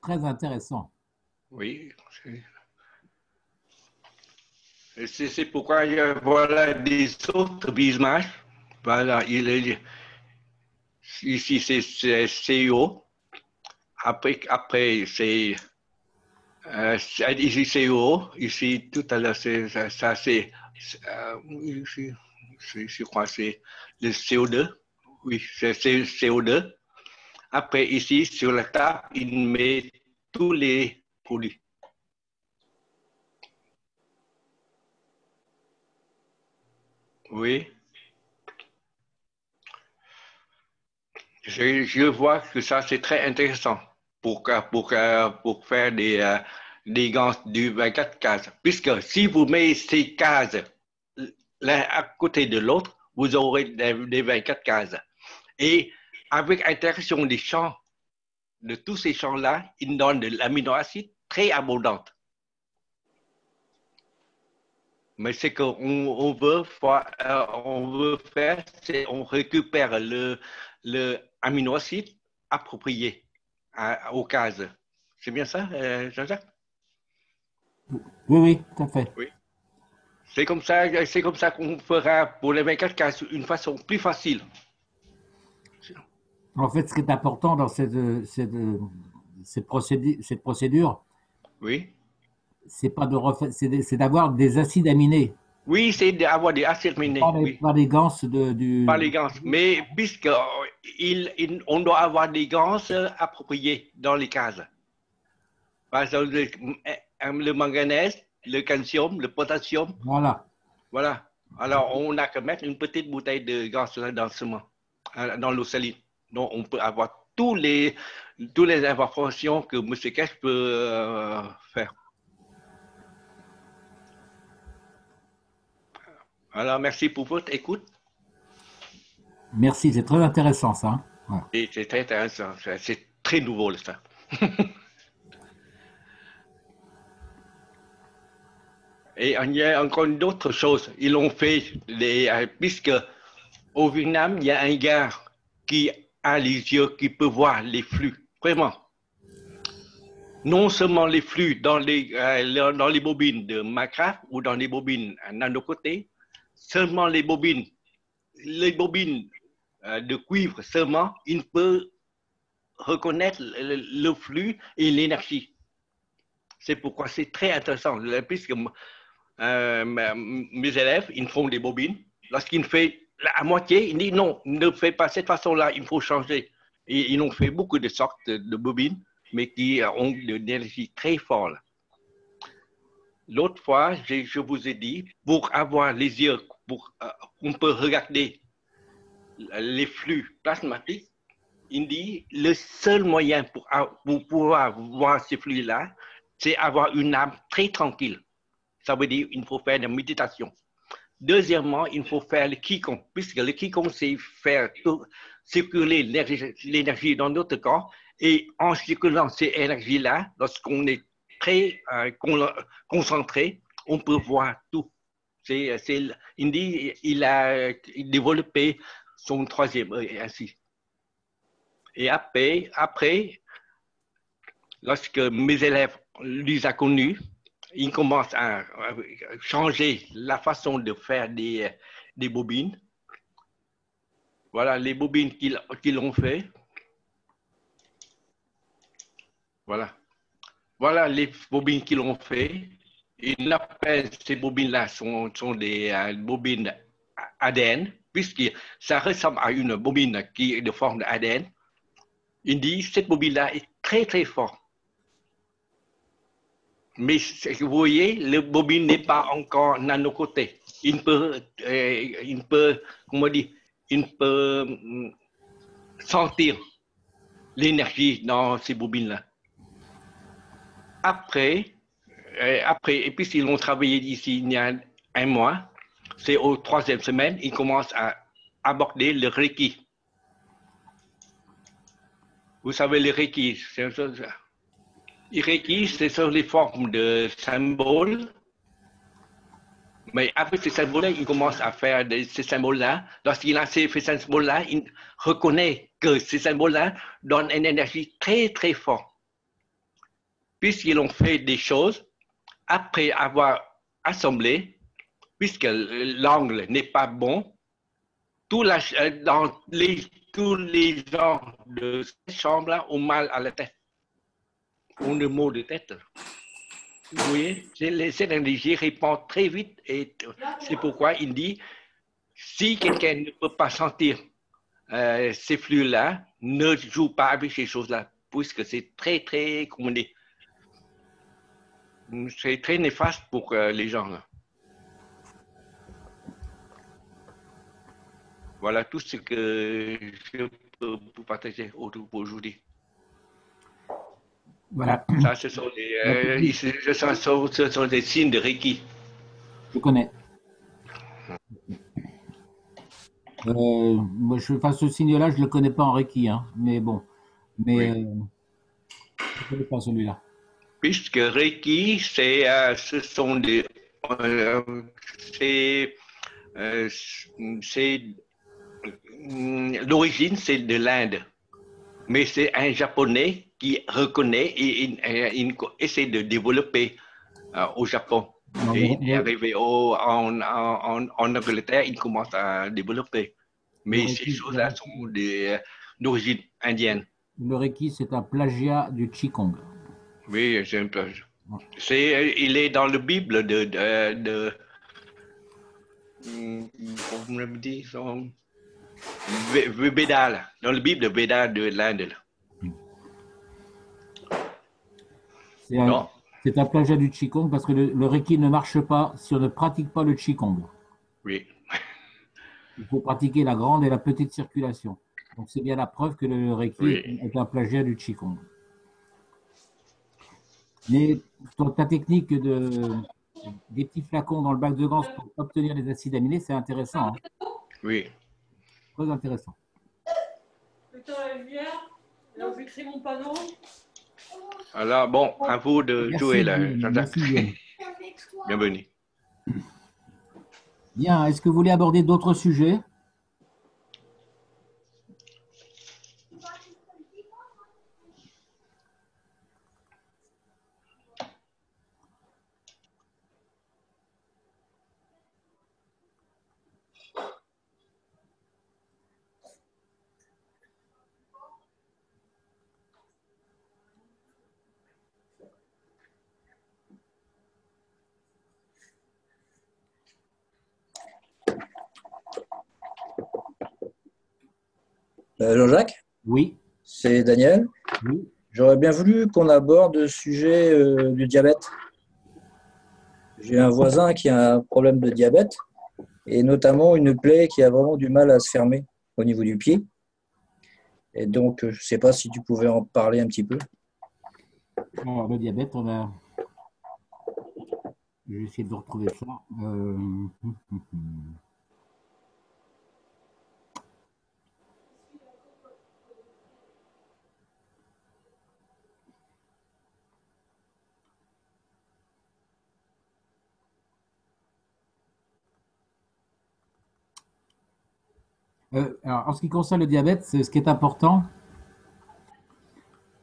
Très intéressant. Oui. C'est pourquoi voilà des autres images. Voilà, ici c'est CO. Après c'est ici CO. Ici tout à l'heure ça c'est je crois c'est le CO2. Oui, c'est CO2. Après ici sur la table il met tous les produits. Oui. Je vois que ça, c'est très intéressant pour faire des gants du 24 cases. Puisque si vous mettez ces cases l'un à côté de l'autre, vous aurez des 24 cases. Et avec l'interaction des champs, de tous ces champs-là, ils donnent de l'aminoacide très abondante. Mais ce qu'on veut faire, c'est on récupère le aminoacide approprié aux cases. C'est bien ça, Jean-Jacques? Oui, tout à fait. Oui. C'est comme ça qu'on fera pour les 24 cases une façon plus facile. En fait, ce qui est important dans cette procédure, oui, c'est d'avoir des acides aminés. Oui, c'est d'avoir des acides aminés. Pas des gants Pas les gants. Mais puisque on doit avoir des gants appropriés dans les cases. Par exemple, le manganèse, le calcium, le potassium. Voilà. Voilà. Alors, on n'a qu'à mettre une petite bouteille de gants dans l'eau saline. Donc, on peut avoir toutes les informations que M. Kesch peut faire. Alors, merci pour votre écoute. Merci, c'est très intéressant ça. Voilà. C'est très intéressant, c'est très nouveau ça. Et il y a encore d'autres choses. Ils ont fait, puisque au Vietnam, il y a un gars qui a les yeux, qui peut voir les flux, vraiment. Non seulement les flux dans les bobines de Minecraft ou dans les bobines nano-côté, seulement les bobines de cuivre seulement, il peut reconnaître le flux et l'énergie. C'est pourquoi c'est très intéressant, puisque mes élèves, ils font des bobines. Lorsqu'ils font à moitié, il dit non, ne fais pas cette façon-là, il faut changer. Et ils ont fait beaucoup de sortes de bobines, mais qui ont de l'énergie très forte. L'autre fois, je vous ai dit, pour avoir les yeux, on peut regarder les flux plasmatiques, il dit le seul moyen pour pouvoir voir ces flux-là, c'est avoir une âme très tranquille. Ça veut dire qu'il faut faire de la méditation. Deuxièmement, il faut faire le Qigong, puisque le Qigong, c'est faire circuler l'énergie dans notre corps. Et en circulant ces énergies-là, lorsqu'on est très concentré, on peut voir tout. Il dit il a développé son troisième œil ainsi. Et après, lorsque mes élèves les ont connus, ils commencent à changer la façon de faire des bobines. Voilà les bobines qu'ils ont fait. Voilà les bobines qu'ils ont fait. Ils appellent ces bobines-là sont des bobines ADN, puisque ça ressemble à une bobine qui est de forme d'ADN. Il dit cette bobine-là est très très forte. Mais vous voyez, le bobine n'est pas encore nano-coté. Il peut, comment dire, il peut sentir l'énergie dans ces bobines-là. Après, et puis ils ont travaillé ici il y a un mois, c'est au troisième semaine, ils commencent à aborder le Reiki. Vous savez, le Reiki, le Reiki, ce sont les formes de symboles. Mais après ces symboles-là, il commence à faire ces symboles-là. Lorsqu'il a fait ces symboles-là, il reconnaît que ces symboles-là donnent une énergie très, très forte. Puisqu'ils ont fait des choses, après avoir assemblé, puisque l'angle n'est pas bon, tous les gens de cette chambre-là ont mal à la tête. Ont des maux de tête. Vous voyez, cette énergie répond très vite et c'est pourquoi il dit, si quelqu'un ne peut pas sentir ces flux-là, ne joue pas avec ces choses-là, puisque c'est très, très, comment dire, c'est très néfaste pour les gens. Là. Voilà tout ce que je peux vous partager aujourd'hui. Voilà. Ça, ce sont des signes de Reiki. Je connais. Moi, ce signe-là, je ne le connais pas en Reiki, hein, mais bon. Mais Oui. je ne connais pas celui-là. Puisque Reiki, ce sont des. L'origine, c'est de l'Inde. Mais c'est un Japonais qui reconnaît et il essaie de développer au Japon. Et il est arrivé en Angleterre, il commence à développer. Mais ces choses-là sont d'origine indienne. Le Reiki, c'est un plagiat du Qigong. Oui, c'est un plagiat. Il est dans la Bible de on me dit Veda, là, dans la Bible de Veda de l'Inde. C'est un plagiat du Qigong parce que le Reiki ne marche pas si on ne pratique pas le Qigong. Oui. Il faut pratiquer la grande et la petite circulation. Donc c'est bien la preuve que le Reiki est un plagiat du Qigong. Mais ta technique des petits flacons dans le bac de gants pour obtenir les acides aminés, c'est intéressant. Hein. Oui. Très intéressant. Putain, la lumière, là où j'écris mon panneau. Alors, bon, à vous de jouer là, Jean-Jacques. Bienvenue. Bien, est-ce que vous voulez aborder d'autres sujets? Jean-Jacques, Oui, c'est Daniel. oui. J'aurais bien voulu qu'on aborde le sujet du diabète. J'ai un voisin qui a un problème de diabète et notamment une plaie qui a vraiment du mal à se fermer au niveau du pied. Et donc, je ne sais pas si tu pouvais en parler un petit peu. Alors, le diabète, on a. Je vais essayer de vous retrouver ça. Alors, en ce qui concerne le diabète, ce qui est important,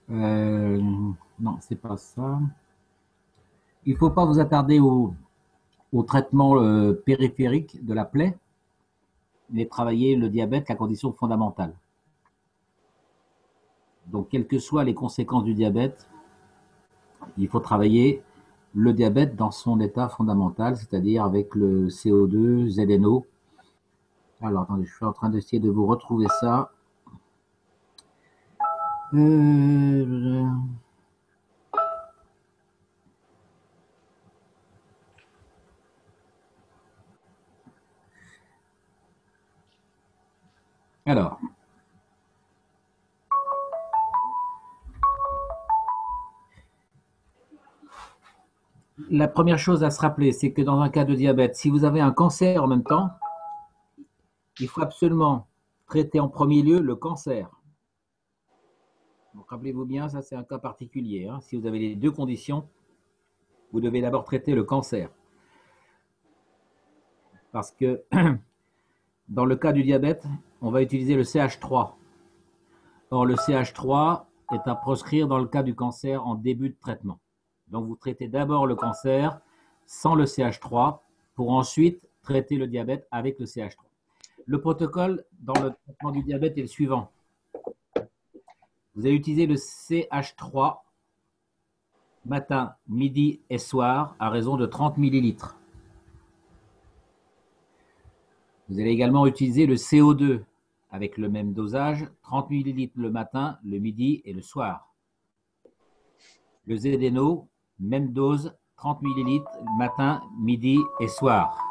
non, c'est pas ça. Il ne faut pas vous attarder au traitement périphérique de la plaie, mais travailler le diabète, la condition fondamentale. Donc, quelles que soient les conséquences du diabète, il faut travailler le diabète dans son état fondamental, c'est-à-dire avec le CO2, ZNO. Alors, attendez, je suis en train d'essayer de vous retrouver ça. Alors, la première chose à se rappeler, c'est que dans un cas de diabète, si vous avez un cancer en même temps, il faut absolument traiter en premier lieu le cancer. Donc, rappelez-vous bien, ça c'est un cas particulier, hein. Si vous avez les deux conditions, vous devez d'abord traiter le cancer. Parce que dans le cas du diabète, on va utiliser le CH3. Or, le CH3 est à proscrire dans le cas du cancer en début de traitement. Donc, vous traitez d'abord le cancer sans le CH3 pour ensuite traiter le diabète avec le CH3. Le protocole dans le traitement du diabète est le suivant. Vous allez utiliser le CH3 matin, midi et soir à raison de 30 millilitres. Vous allez également utiliser le CO2 avec le même dosage, 30 millilitres le matin, le midi et le soir. Le ZNO, même dose, 30 millilitres matin, midi et soir.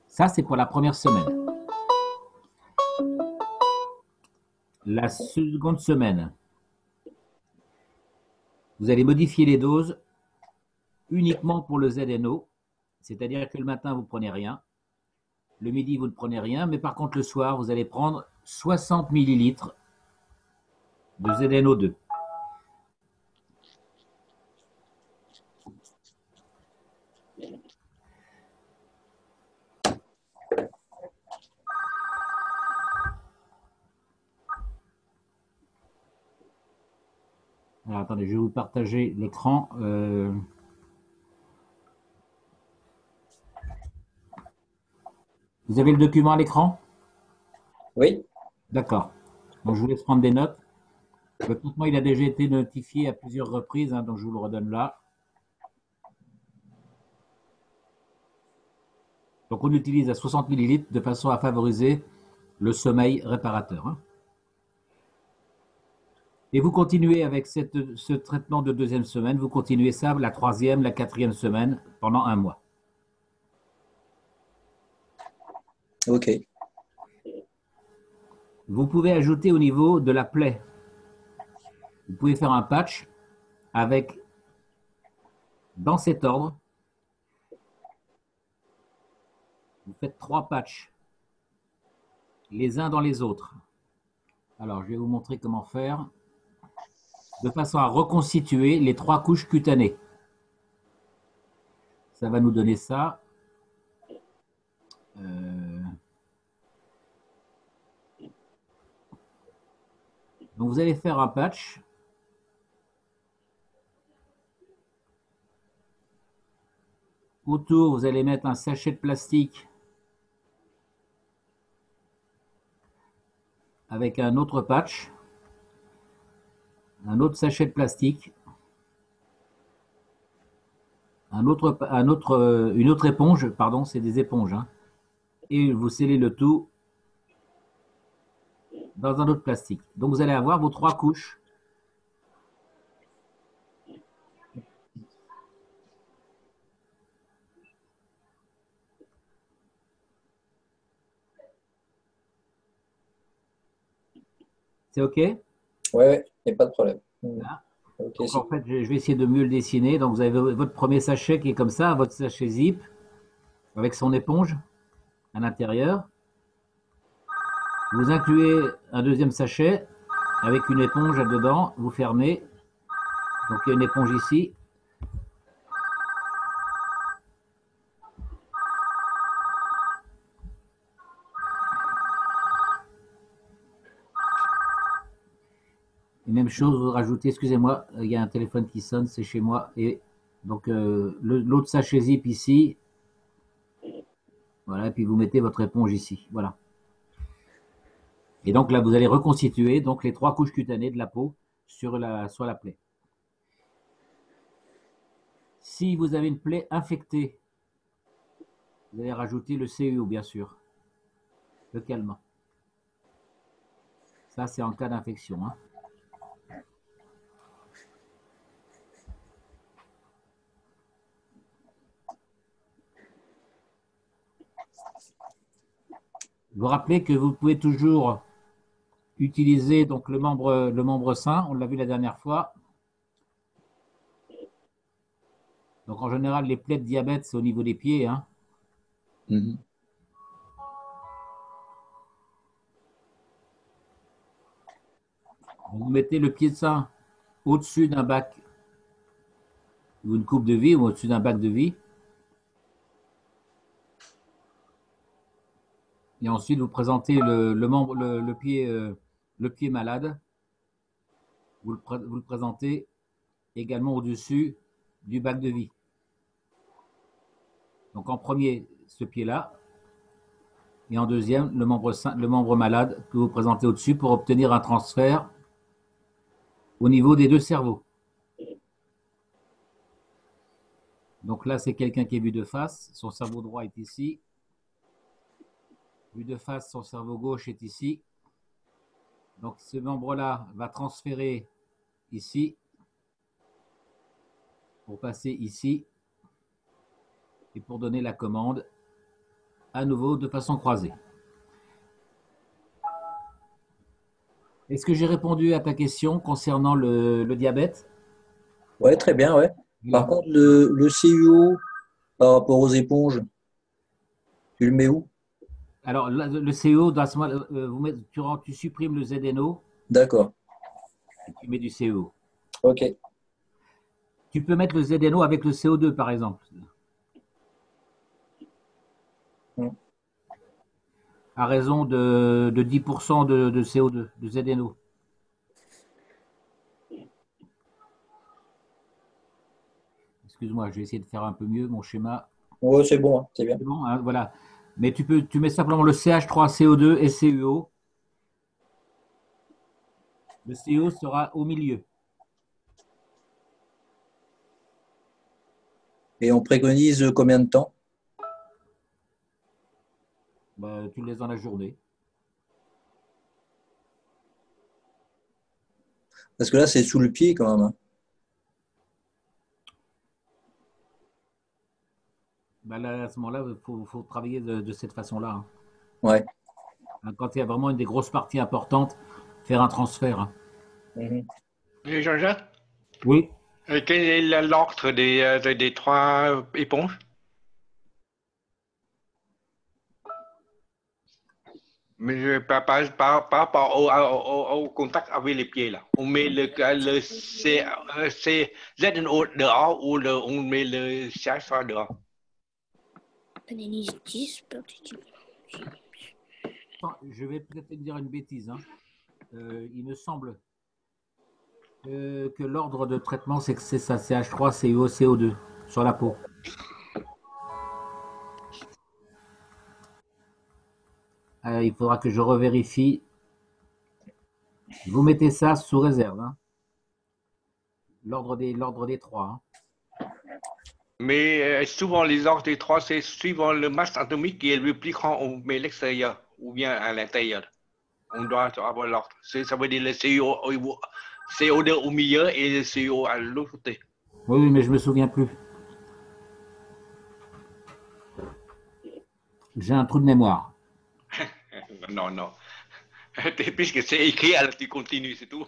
Ça, c'est pour la première semaine. La seconde semaine, vous allez modifier les doses uniquement pour le ZNO, c'est-à-dire que le matin, vous ne prenez rien, le midi, vous ne prenez rien, mais par contre, le soir, vous allez prendre 60 millilitres de ZNO2. Alors, attendez, je vais vous partager l'écran. Vous avez le document à l'écran? Oui. D'accord. Donc, je vous laisse prendre des notes. Le traitement, il a déjà été notifié à plusieurs reprises, hein, donc je vous le redonne là. Donc, on l'utilise à 60 millilitres de façon à favoriser le sommeil réparateur, hein. Et vous continuez avec ce traitement de deuxième semaine, vous continuez ça la troisième, la quatrième semaine pendant un mois. OK. Vous pouvez ajouter au niveau de la plaie. Vous pouvez faire un patch avec, dans cet ordre, vous faites 3 patchs, les uns dans les autres. Alors, je vais vous montrer comment faire, de façon à reconstituer les 3 couches cutanées. Ça va nous donner ça. Donc, vous allez faire un patch. Autour, vous allez mettre un sachet de plastique avec un autre patch, un autre sachet de plastique, une autre éponge, pardon, c'est des éponges, hein, et vous scellez le tout dans un autre plastique. Donc, vous allez avoir vos 3 couches. C'est OK? Ouais, il n'y a pas de problème. Voilà. Ok, Donc, en fait, je vais essayer de mieux le dessiner. Donc, vous avez votre premier sachet qui est comme ça, votre sachet zip, avec son éponge à l'intérieur. Vous incluez un deuxième sachet avec une éponge dedans, vous fermez. Donc, il y a une éponge ici. Et même chose, vous rajoutez, excusez-moi, il y a un téléphone qui sonne, c'est chez moi. Et donc, l'autre sachet zip ici. Voilà, et puis vous mettez votre éponge ici. Voilà. Et donc là, vous allez reconstituer donc, les 3 couches cutanées de la peau sur la plaie. Si vous avez une plaie infectée, vous allez rajouter le CEO, bien sûr, le calmant. Ça, c'est en cas d'infection. Hein. Vous rappelez que vous pouvez toujours utiliser donc, le membre sain, on l'a vu la dernière fois. Donc en général, les plaies de diabète, c'est au niveau des pieds. Hein. Mhm. Vous mettez le pied sain au-dessus d'un bac ou une coupe de vie ou au-dessus d'un bac de vie. Et ensuite, vous présentez le pied malade. Vous le présentez également au-dessus du bac de vie. Donc en premier, ce pied-là. Et en deuxième, le membre malade que vous présentez au-dessus pour obtenir un transfert au niveau des 2 cerveaux. Donc là, c'est quelqu'un qui est vu de face. Son cerveau droit est ici. Vu de face, son cerveau gauche est ici. Donc ce membre-là va transférer ici pour passer ici et pour donner la commande à nouveau de façon croisée. Est-ce que j'ai répondu à ta question concernant le diabète? Ouais, très bien, ouais. Par contre, le CUO par rapport aux éponges, tu le mets où? Alors, le CO, tu supprimes le ZNO D'accord. et tu mets du CO. Ok. Tu peux mettre le ZNO avec le CO2, par exemple. À raison de 10% de CO2, de ZNO. Excuse-moi, je vais essayer de faire un peu mieux mon schéma. Ouais, c'est bon, hein, c'est bien. C'est bon, hein, voilà. Mais tu mets simplement le CH3CO2 et CuO. Le CO sera au milieu. Et on préconise combien de temps? Ben, tu le laisses dans la journée. Parce que là, c'est sous le pied quand même. Hein. Ben là, à ce moment-là, il faut travailler de cette façon-là. Hein. Ouais. Quand il y a vraiment une des grosses parties importantes, faire un transfert. Hein. Et Jean-Jacques, Oui. quel est l'ordre des 3 éponges? Mais par rapport au contact avec les pieds, là. On met le ZNO dehors ou on met le CH3 dehors? Je vais peut-être te dire une bêtise. Hein. Il me semble que l'ordre de traitement, c'est que c'est ça, CH3, CuO, CO2 sur la peau. Il faudra que je revérifie. Vous mettez ça sous réserve. Hein. L'ordre des 3. Hein. Mais souvent, les ordres des 3, c'est suivant le masse atomique qui est le plus grand, on met l'extérieur ou bien à l'intérieur. On doit avoir l'ordre. Ça veut dire le CO2 au milieu et le CO à l'autre côté. Oui, mais je me souviens plus. J'ai un trou de mémoire. Non, non. Puisque c'est écrit, alors tu continues, c'est tout.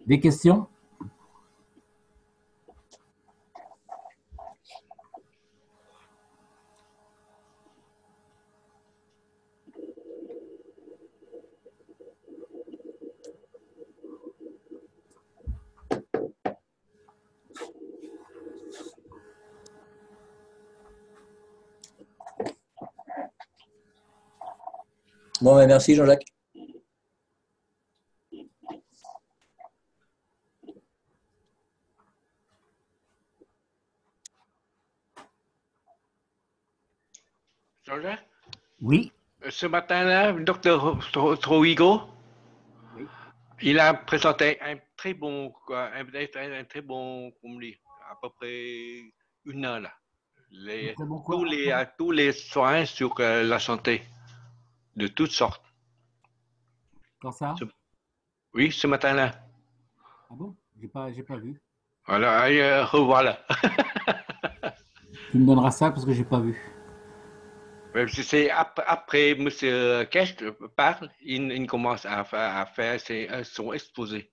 Des questions? Bon, ben, merci Jean-Jacques. Jean-Jacques, Oui. ce matin-là, le docteur Troigo, Oui. il a présenté un très bon, très bon, comment dire, à peu près 1 heure là. Très bon quoi? Tous les soins sur la santé, de toutes sortes. Quand ça? Oui, ce matin-là. Ah bon? J'ai pas vu. Voilà, revoilà. Tu me donneras ça parce que j'ai pas vu. C'est après M. Kest parle, il commence à faire son exposé.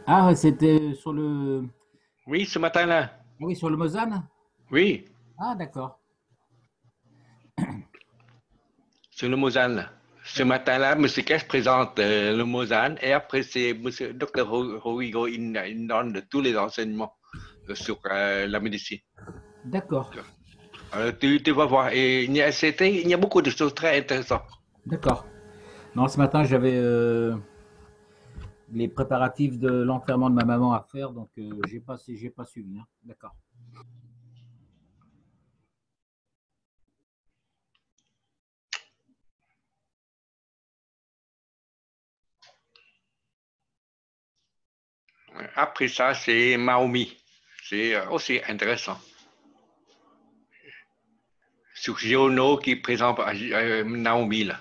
Ah, c'était sur le. Oui, ce matin-là. Ah oui, sur le Mozan? Oui, Ah, d'accord. sur le Mozan. Là. Ce matin-là, M. Kest présente le Mozan et après, c'est M. Dr. Rodrigo, il donne tous les enseignements sur la médecine. D'accord. Tu vas voir. Et il y a beaucoup de choses très intéressantes. D'accord. Non, ce matin, j'avais les préparatifs de l'enterrement de ma maman à faire, donc j'ai pas suivi. Hein. D'accord. Après ça, c'est Maomi. C'est aussi intéressant. Sur Giono qui présente Naomi là.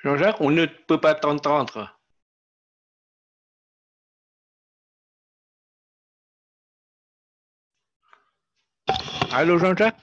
Jean-Jacques, on ne peut pas t'entendre. Allô, Jean-Jacques?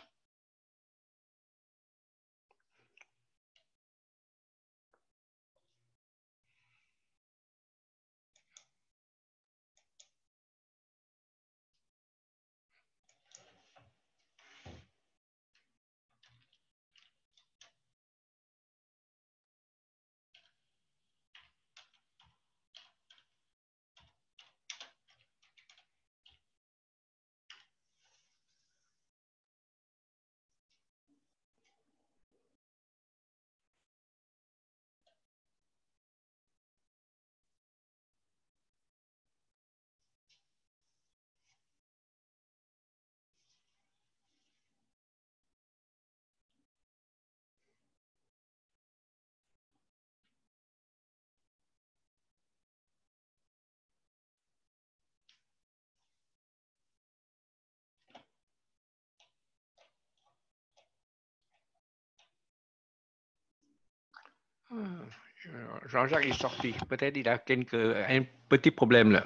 Jean-Jacques est sorti. Peut-être il a un petit problème là.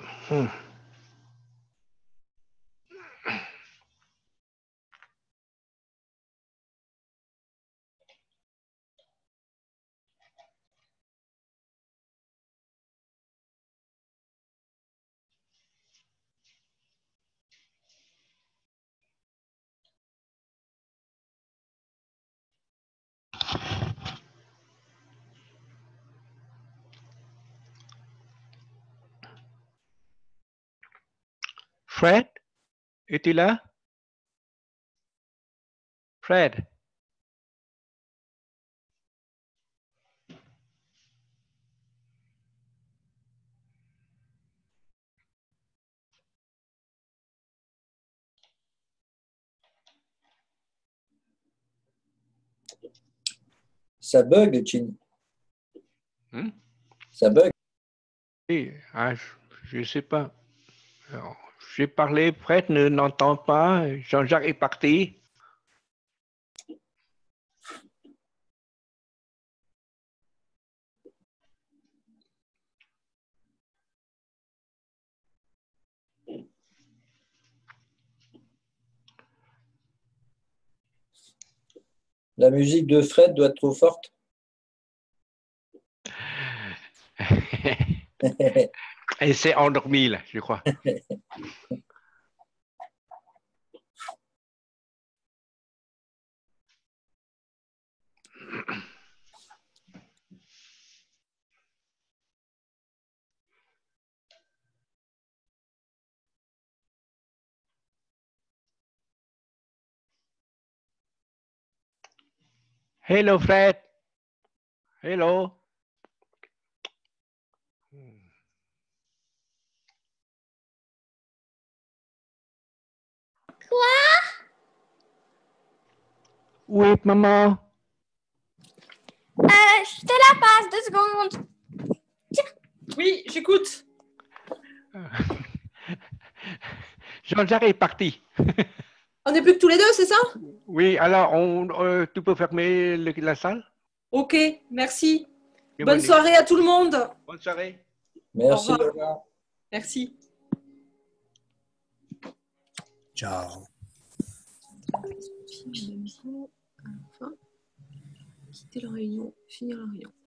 Fred, es-tu là? Fred. Ça bug, Chin. Hmm? Ça bug. Oui, je ne sais pas. Alors, j'ai parlé, Fred n'entend pas. Jean-Jacques est parti. La musique de Fred doit être trop forte. Elle s'est endormie, là, je crois. Hello, Fred. Hello. Où est maman? Je te la passe 2 secondes. Oui, j'écoute. Jean-Jacques est parti. On n'est plus que tous les deux, c'est ça? Oui, alors tu peux fermer la salle? Ok, merci. Bonne Bienvenue. soirée à tout le monde. Bonne soirée. Merci. Au revoir. Au revoir. Merci. Ciao. Quitter la réunion, finir la réunion.